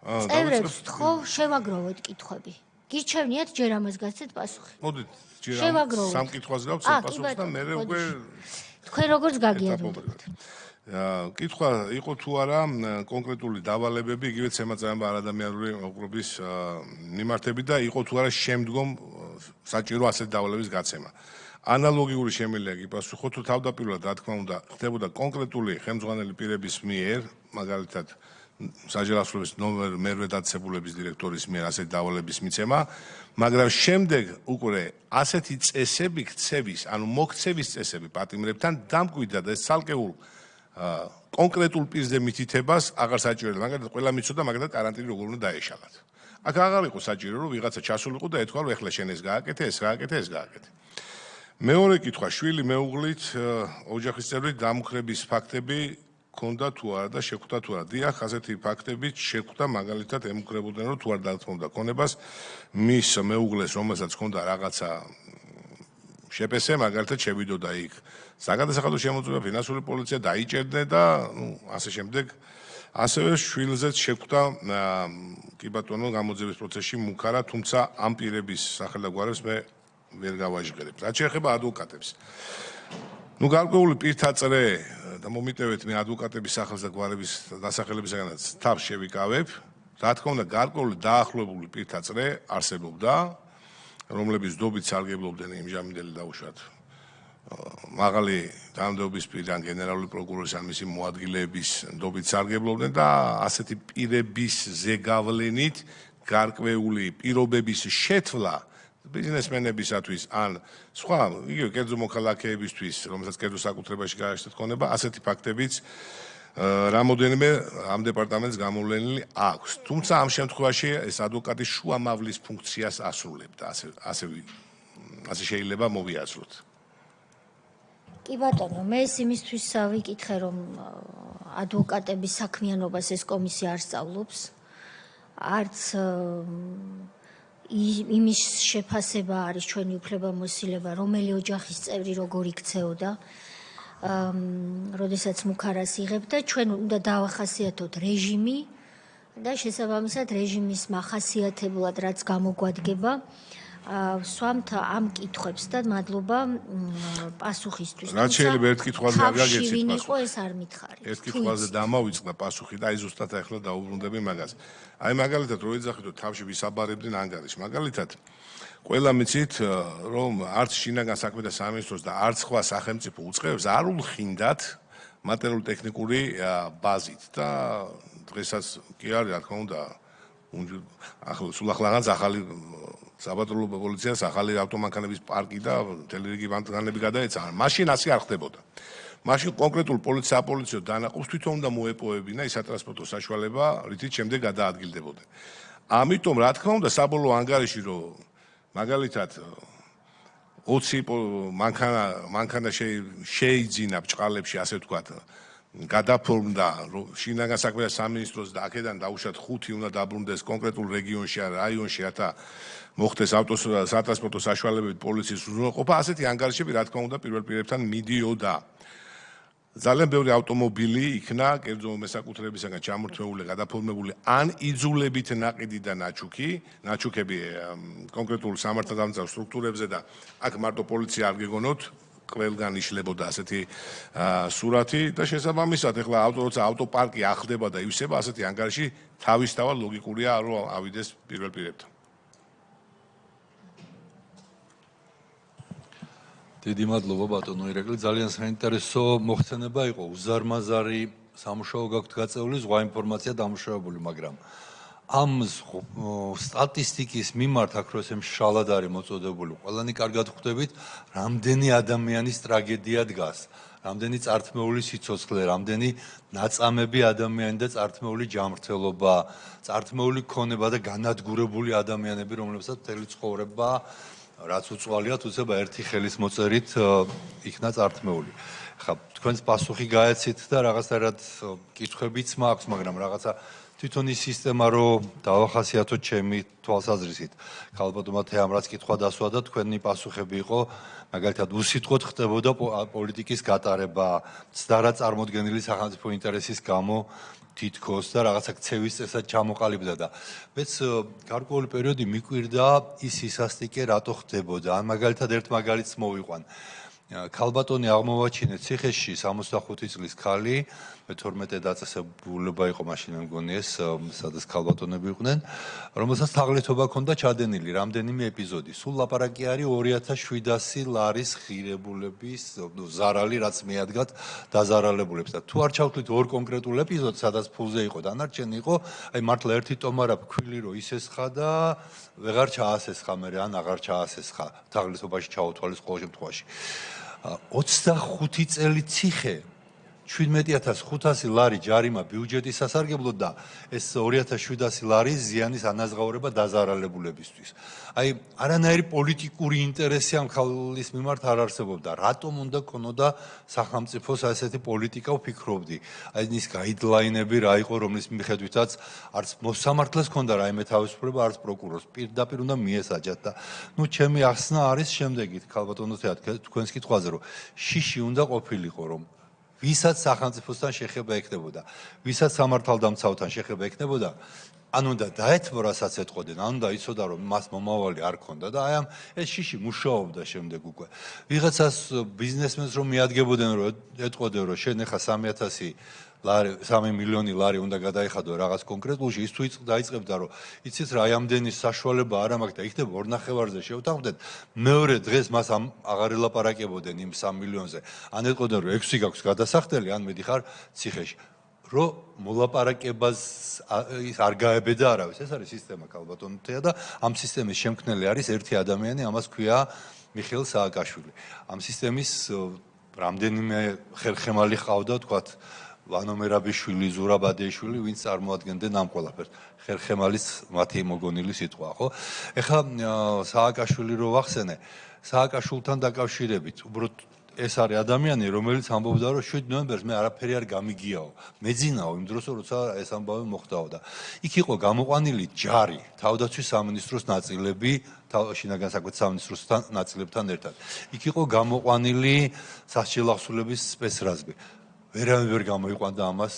[SPEAKER 1] წევრებს თქო შევაგროვოთ კითხვები. გირჩევნიათ ჯერ ამას გაცეთ პასუხი.
[SPEAKER 2] მოდით, ჯერ სამ კითხვას გავცეთ პასუხს და მე უკვე
[SPEAKER 1] თქვენ როგორც გაგიაზრდოთ.
[SPEAKER 2] კითხვა იყო თუ არა კონკრეტული დავალებები, იგივე ცემაწამება არადამიანური ოპრობის მიმართებით და იყო თუ არა შემდგომ საჭირო ასეთ დავალების გაცემა. ანალოგიური შემიძლია გიპასუხოთ, თუ თავდაპირველად რა თქმა უნდა ხდებოდა კონკრეტული ხელმძღვანელი პირების მიერ, მაგალითად საჯარისხლების ნომერ მერვე დაწესებულების დირექტორის მიერ ასეთ დავალების მიცემა, მაგრამ შემდეგ უკვე ასეთი წესები ქცევის, ანუ მოქცევის წესები პატიმრებთან დამკვიდრდა და ეს ცალკეულ კონკრეტულ პირზე მითითებას აღარ საჭიროა, მაგალითად ყველა მიცოდა მაგალითად კარანტინი როგორ უნდა დაეშალათ. აქ აღარ იყო საჭირო რომ ვიღაცა ჩასულიყო და ეთქვა რომ ეხლა შენ ეს გააკეთე, ეს გააკეთე, ეს გააკეთე. მეორე კითხვა, შვილი მეუღლით ოჯახის წევრით დამუხრების ფაქტები ქონდა თუ არა და შეხვდა თუ არა. დიახ, ასეთი ფაქტებით შეხვდა მაგალითად ემუქრებოდნენ რომ თუ არ დათმობდა ქონებას მის მეუღლეს, რომელსაც ქონდა რაღაცა შეპესე, მაგალითად შევიდოდა იქ საგადასახადო შემოწმება, ფინანსური პოლიცია დაიჭერდნენ და ასე შემდეგ. ასევე შვილზეც შეხვდა კი ბატონო გამოძიების პროცესში მუქარა, თუმცა ამ პირების სახელ და გვარებს მე ვერ გავაჟღერებ. რაც შეეხება ადვოკატებს. გარკვეული პირთა წრე და მომიტევეთ მე ადვოკატების სახელს და გვარების დასახელებისგანაც თავს შევიკავებ. რა თქმა უნდა, გარკვეული დაახლოებული პირთა წრე არსებობდა, რომლებიც დობით სარგებლობდნენ იმჟამინდელი დაუშვათ მაღალი თანამდებობის პირიდან გენერალური პროკურორის ან მისი მოადგილეების დობით სარგებლობდნენ და ასეთი პირების ზეგავლენით გარკვეული პირობების შეთვლა ბიზნესმენებისათვის ან სხვა იგივე კერძო მოქალაქეებისთვის, რომელსაც კერძო საკუთრებაში გააჩნდათ ქონება, ასეთი ფაქტებიც რამოდენიმე ამ დეპარტამენტს გამოვლენილი აქვს. თუმცა ამ შემთხვევაში ეს ადვოკატი შუამავლის ფუნქციას ასრულებდა, ასე შეიძლება მოვიაზროთ.
[SPEAKER 1] კი ბატონო, მე იმისთვის ვიკითხე, რომ ადვოკატების საქმიანობას ეს კომისია არ სწავლობს. არც იმის შეფასება არის ჩვენი უფლებამოსილება, რომელი ოჯახის წევრი როგორ იქცეოდა, როდესაც მუქარას იღებდა, ჩვენ უნდა დავახასიათოთ რეჟიმი და შესაბამისად რეჟიმის მახასიათებლად რაც გამოგვადგება, ვსვამთ ამ კითხვებს და მადლობა პასუხისთვის.
[SPEAKER 2] რაც შეიძლება ერთ კითხვაზე არ გაგეცით
[SPEAKER 1] ვინ იყო ეს არ მითხარით.
[SPEAKER 2] ერთ კითხვაზე დამავიწყდა პასუხი და აი ზუსტად ახლა დაუბრუნდები მაგას. აი მაგალითად რო ეძახითო თავში ვისაბარებდნენ ანგარიშს. მაგალითად ყველა მიცით რომ არც შინაგან საქმეთა სამინისტროს და არც სხვა სახელმწიფო უწყებებს არ ულხინდათ მატერიალური ტექნიკური ბაზით და დღესაც კი არის რა თქმა უნდა სულ ახლაღანც ახალი საბატონო პოლიციას ახალი ავტომანქანების პარკი და თელერიგი მანქანები გადაეცა. მაშინ ასე არ ხდებოდა. მაშინ კონკრეტულ საპოლიციო დანაყოფს თვითონ უნდა მოეპოვებინა ის სატრანსპორტო საშუალება, რითიც შემდეგ გადაადგილდებოდნენ. ამიტომ რა თქმა უნდა საბოლოო ანგარიში რომ მაგალითად 20 მანქანა შეიძინა ბჭყალებში, ასე ვთქვათ, გადაფორმდა შინაგან საქმეთა სამინისტროს და აქედან დაუშვათ 5 უნდა დაბრუნდეს კონკრეტულ რეგიონში ან რაიონში, რათა მოხდეს სატრანსპორტო საშუალებებით პოლიციის უზრუნველყოფა, ასეთი ანგარიშები რა თქმა უნდა პირველ პირებთან მიდიოდა. ძალიან ბევრი ავტომობილი იქნა კერძო მესაკუთრებისაგან ჩამორთმეული, გადაფორმებული ან იძულებით ნაყიდი და ნაჩუქები კონკრეტულ სამართალდამცავ სტრუქტურებზე და აქ მარტო პოლიცია არ გეგონოთ, ყველგან იშლებოდა ასეთი სურათი და შესაბამისად ეხლა როცა ავტოპარკი ახლდება და ივსება ასეთი ანგარიში თავისთავად ლოგიკურია რომ ავიდეს პირველ პირებთან.
[SPEAKER 3] დიდი მადლობა ბატონო ირაკლი, ძალიან საინტერესო მოხსენება იყო. უზარმაზარი სამუშაო გაქვთ გაწეული, ზღვა ინფორმაცია დამუშავებული, მაგრამ ამ სტატისტიკის მიმართ აქ რო ესე მშრალად არის მოწოდებული, ყველანი კარგად ხვდებით, რამდენი ადამიანის ტრაგედია დგას, რამდენი წართმეული სიცოცხლე, რამდენი ნაწამები ადამიანი და წართმეული ჯანმრთელობა, წართმეული ქონება და განადგურებული ადამიანები, რომლებსაც მთელი ცხოვრება რაც უწვალია თუცება ერთი ხელის მოწერით იქნა წართმეული. ხა თქვენს პასუხი გაეცით და რაღაცნაირად კითხვებიც მაქვს, მაგრამ რაღაცა თვითონ ის სისტემა რო დავახასიათოთ ჩემი თვალსაზრისით. ქალბატონმა თეამ რაც კითხვა დასვა და თქვენი პასუხები იყო, მაგალითად უსიტყვოდ ხდებოდა პოლიტიკის გატარება, ცდარა წარმოდგენილი სახელმწიფო ინტერესის გამო თითქოს და რაღაცა ქცევის წესად ჩამოყალიბდა და მეც გარკვეული პერიოდი მიკვირდა ის ისასტიკე რატო ხდებოდა. ან მაგალითად ერთ მაგალითს მოვიყვან. ქალბატონი აღმოვაჩინეთ ციხეში 65 წლის ქალი, მე-12 დაწესებულება იყო მაშინ მე მგონი ეს, სადაც ქალბატონები იყვნენ, რომელსაც თაღლითობა ჰქონდა ჩადენილი რამდენიმე ეპიზოდი. სულ ლაპარაკი არის 2700 ლარის ღირებულების, ზარალი რაც მიადგათ დაზარალებულებს და თუ არ ჩავთვლით ორ კონკრეტულ ეპიზოდს, სადაც ფულზე იყო დანარჩენი იყო, აი მართლა ერთი ტომარა ფქვილი რო ისესხა და ვეღარ ჩაასესხა მე ან აღარ ჩაასესხა თაღლითობაში ჩაუთვალეს ყოველ შემთხვევაში. 25 წელი ციხე 17500 ლარი ჯარიმა ბიუჯეტის სასარგებლოდ და ეს 2700 ლარი ზიანის ანაზღაურება დაზარალებულებისთვის. აი არანაირი პოლიტიკური ინტერესი ამ ხალხის მიმართ არ არსებობდა. რატომ უნდა ქონოდა სახელმწიფოს ასეთი პოლიტიკა ვფიქრობდი? აი ის გაიდლაინები რა იყო, რომლის მიხედვითაც არც მოსამართლეს ქონდა რაიმე თავისუფლება, არც პროკურორს პირდაპირ უნდა მიესაჯათ და ნუ ჩემი ახსნა არის შემდეგი ქალბატონო თქვენს კითხვაზე რომ შიში უნდა ყოფილიყო რომ ვისაც სახელმწიფოსთან შეხება ექნებოდა, ვისაც სამართალდამცავთან შეხება ექნებოდა, ან უნდა დაეთმო რასაც ეთყოდნენ, ან უნდა იცოდა რომ მას მომავალი არ ქონდა და აი ამ ეს შიში მუშაობდა შემდეგ უკვე. ვიღაცას ბიზნესმენს რომ მიადგებოდნენ რომ ეთყოდნენ რომ შენ ახლა 3000 ლარი 3 მილიონი ლარი უნდა გადაიხადო რაღაც კონკრეტულში, ის თუ დაიწყებდა რომ იცით რა ამდენი საშუალება არ მაქვს და იქნებ 2.5-ზე შევთანხმდეთ, მეორე დღეს მას აღარ ელაპარაკებოდნენ იმ 3 მილიონზე. ან ეთყოდნენ რომ 6 გაქვს გადასახდელი, ან მედიხარ ციხეში. რომ მოლაპარაკებას ის არ გაებედა არავის. ეს არის სისტემა ქალბატონთია და ამ სისტემის შემქმნელი არის ერთი ადამიანი, ამას ქვია მიხეილ სააკაშვილი. ამ სისტემის რამდენიმე ხერხემალი ყავდა, თქვათ ვანო მერაბიშვილი, ზურაბადეიშვილი, ვინც წარმოადგენდნენ ამ ყველაფერს. ხერხემალის მათი მოგონილი სიტყვა, ხო? ეხლა სააკაშვილი რო ვახსენე, სააკაშვილთან დაკავშირებით, უბრალოდ ეს არის ადამიანი, რომელიც ამბობდა, რომ 7 ნოემბერს მე არაფერი არ გამიგიაო. მეძინაო იმ დროს, როცა ეს ამბავი მოხდაო და იქ იყო გამოყვანილი ჯარი, თავდაცვის სამინისტროს ნაწილები, შინაგან საქმეთა სამინისტროს ნაწილებთან ერთად. იქ იყო გამოყვანილი სასჯელახსულების სპეცრაზმი. ვერავინ ვერ გამოიყვანდა ამას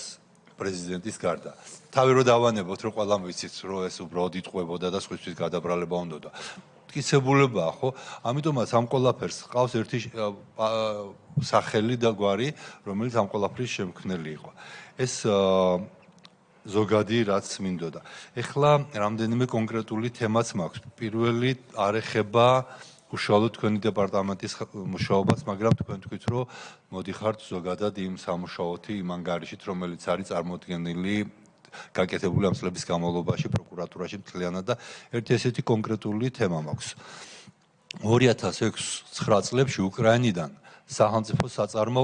[SPEAKER 3] პრეზიდენტის გარდა. თავი რო დავანებოთ, რომ ყველამ ვიცით, რომ ეს უბრალოდ იტყვებოდა და სხვისთვის გადაბრალება უნდოდა. მტკიცებულებაა, ხო? ამიტომაც ამ ყველაფერს ყავს ერთი სახელი და გვარი, რომელიც ამ ყველაფრის შემქმნელი იყო. ეს ზოგადი რაც მინდოდა. ეხლა რამდენიმე კონკრეტული თემაც მაქვს. პირველი არ ეხება უშუალოდ თქვენი დეპარტამენტის მუშაობას, მაგრამ თქვენ თქვით, რომ მოდიხართ ზოგადად იმ სამუშაოთი, იმ ანგარიშით, რომელიც არის წარმოდგენილი გაკეთებული ამ წლების განმავლობაში პროკურატურაში მთლიანად და ერთი ესეთი კონკრეტული თემა მაქვს. 2006-9 წლებში უკრაინიდან სახელმწიფო საწარმო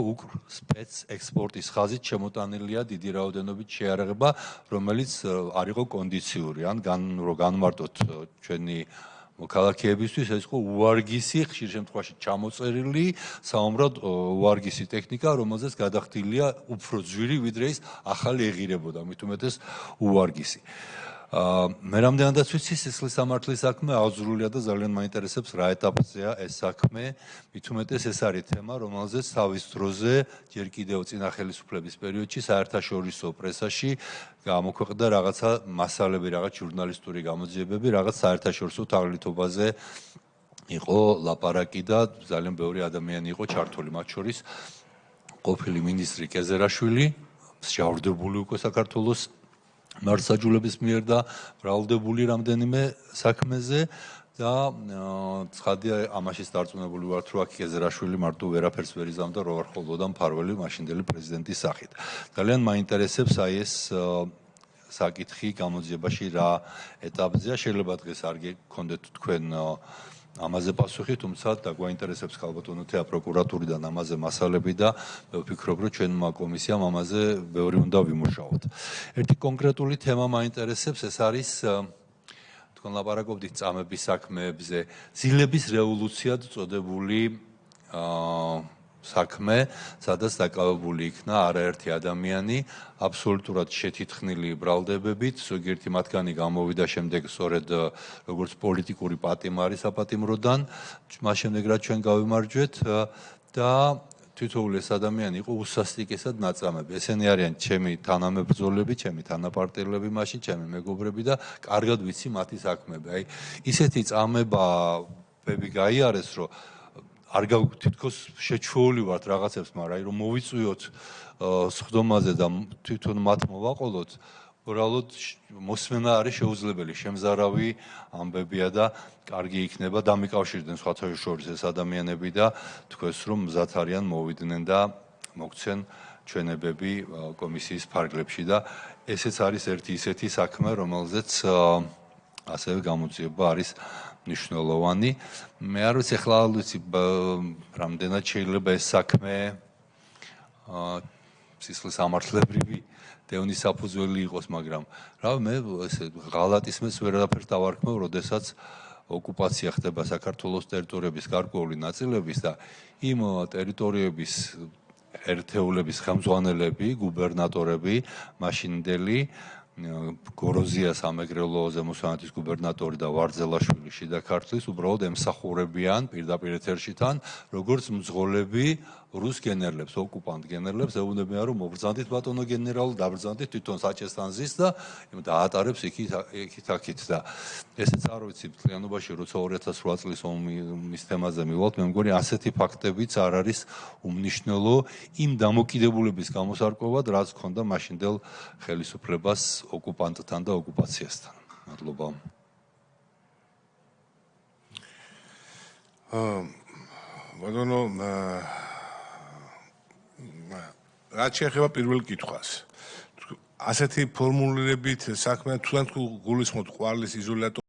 [SPEAKER 3] სპეც ექსპორტის ხაზით შემოტანილია დიდი რაოდენობით შეარაღება, რომელიც არ იყო კონდიციური, ან განმარტოთ ჩვენი მოქალაქეებისთვის ეს იყო უარგისი, ხშირ შემთხვევაში ჩამოწერილი, საომრად უარგისი ტექნიკა, რომელზეც გადახდილია უფრო ძვირი, ვიდრე ის ახალი ეღირებოდა, მით უმეტეს უარგისი. მე რამდენადაც ვიცი, სისხლის სამართლის საქმე აღძრულია და ძალიან მაინტერესებს რა ეტაპზეა ეს საქმე, მით უმეტეს ეს არის თემა, რომელზეც თავის დროზე ჯერ კიდევ წინა ხელისუფლების პერიოდში საერთაშორისო პრესაში გამოქვეყნდა რაღაცა მასალები, რაღაც ჟურნალისტური გამოძიებები, რაღაც საერთაშორისო თაღლითობაზე იყო ლაპარაკი და ძალიან ბევრი ადამიანი იყო ჩართული, მათ შორის ყოფილი მინისტრი კეზერაშვილი, შეავდებული უკვე საქართველოს მართლმსაჯულების მიერ და ბრალდებული რამდენიმე საქმეზე და ცხადია ამაშიც დარწმუნებული ვართ, რომ აქ კეზერაშვილი მარტო ვერაფერს ვერ იზამდა, რო არ ხოვდოდა მფარველი მაშინდელი პრეზიდენტის სახით. ძალიან მაინტერესებს აი ეს საკითხი გამოძიებაში რა ეტაპზეა, შეიძლება დღეს არ გქონდეთ თქვენ ამაზე პასუხი, თუმცა დაგვაინტერესებს ქალბატონო თეა პროკურატურიდან ამაზე მასალები და მე ვფიქრობ, რომ ჩვენმა კომისიამ ამაზე ბევრი უნდა ვიმუშაოთ. ერთი კონკრეტული თემა მაინტერესებს, ეს არის თქვენ ლაპარაკობდით წამების საქმეებზე, ზილების რევოლუციად წოდებული საქმე, სადაც დაკავებული იქნა არაერთი ადამიანი, აბსოლუტურად შეთითხნილი ბრალდებებით, ზოგიერთი მათგანი გამოვიდა შემდეგ სწორედ როგორც პოლიტიკური პატიმარი საპატიმროდან, მას შემდეგ რაც ჩვენ გავიმარჯვეთ და თითოეული ეს ადამიანი იყო უსასტიკესად ნაწამები. ესენი არიან ჩემი თანამებრძოლები, ჩემი თანაპარტიელები მაშინ, ჩემი მეგობრები და კარგად ვიცი მათი საქმეები. აი, ისეთი წამებები გაიარეს, რომ არ თითქოს შეჩვეული ვართ რაღაცებს, მაგრამ აი რომ მოვიწვიოთ სხდომაზე და თვითონ მათ მოვაყოლოთ, უბრალოდ მოსმენა არის შეუძლებელი, შემზარავი ამბებია და კარგი იქნება დამიკავშირდნენ სხვათა შორის ეს ადამიანები და თქვენს რომ მზად არიან მოვიდნენ და მოგცენ ჩვენებები კომისიის ფარგლებში და ესეც არის ერთი ისეთი საქმე, რომელზეც ასევე გამოძიება არის მნიშვნელოვანი. მე არ ვიცი ახლა ვიცი რამდენად შეიძლება ეს საქმე სისხლის სამართლებრივი დევნის საფუძველი იყოს, მაგრამ რა მე ესე ღალატისმეს ვერაფერს დავარქმევ, როდესაც ოკუპაცია ხდება საქართველოს ტერიტორიების გარკვეული ნაწილების და იმ ტერიტორიების ერთეულების ხელმძღვანელები, გუბერნატორები, მაშინდელი გოროზია სამეგრელო ზემოსვანეთის გუბერნატორი და ვარძელაშვილი შიდა ქართლის უბრალოდ ემსახურებიან პირდაპირ ეთერში თან როგორც მძღოლები რუს გენერლებს, ოკუპანტ გენერლებს, ეუბნებიან რომ მობრძანდით ბატონო გენერალ, დაბრძანდით თვითონ საჭესთან ზის და დაატარებს იქით-აქით და ესეც არ ვიცი მთლიანობაში როცა 2008 წლის ომის თემაზე მივალთ, მე მგონი ასეთი ფაქტებიც არ არის უმნიშვნელო იმ დამოკიდებულების გამოსარკვევად, რაც ჰქონდა მაშინდელ ხელისუფლებას ოკუპანტთან და ოკუპაციასთან. მადლობა.
[SPEAKER 2] ბატონო, რაც შეეხება პირველ კითხვას. ასეთი ფორმულირებით საქმე თუ გულისხმობთ ყვარლის იზოლატორ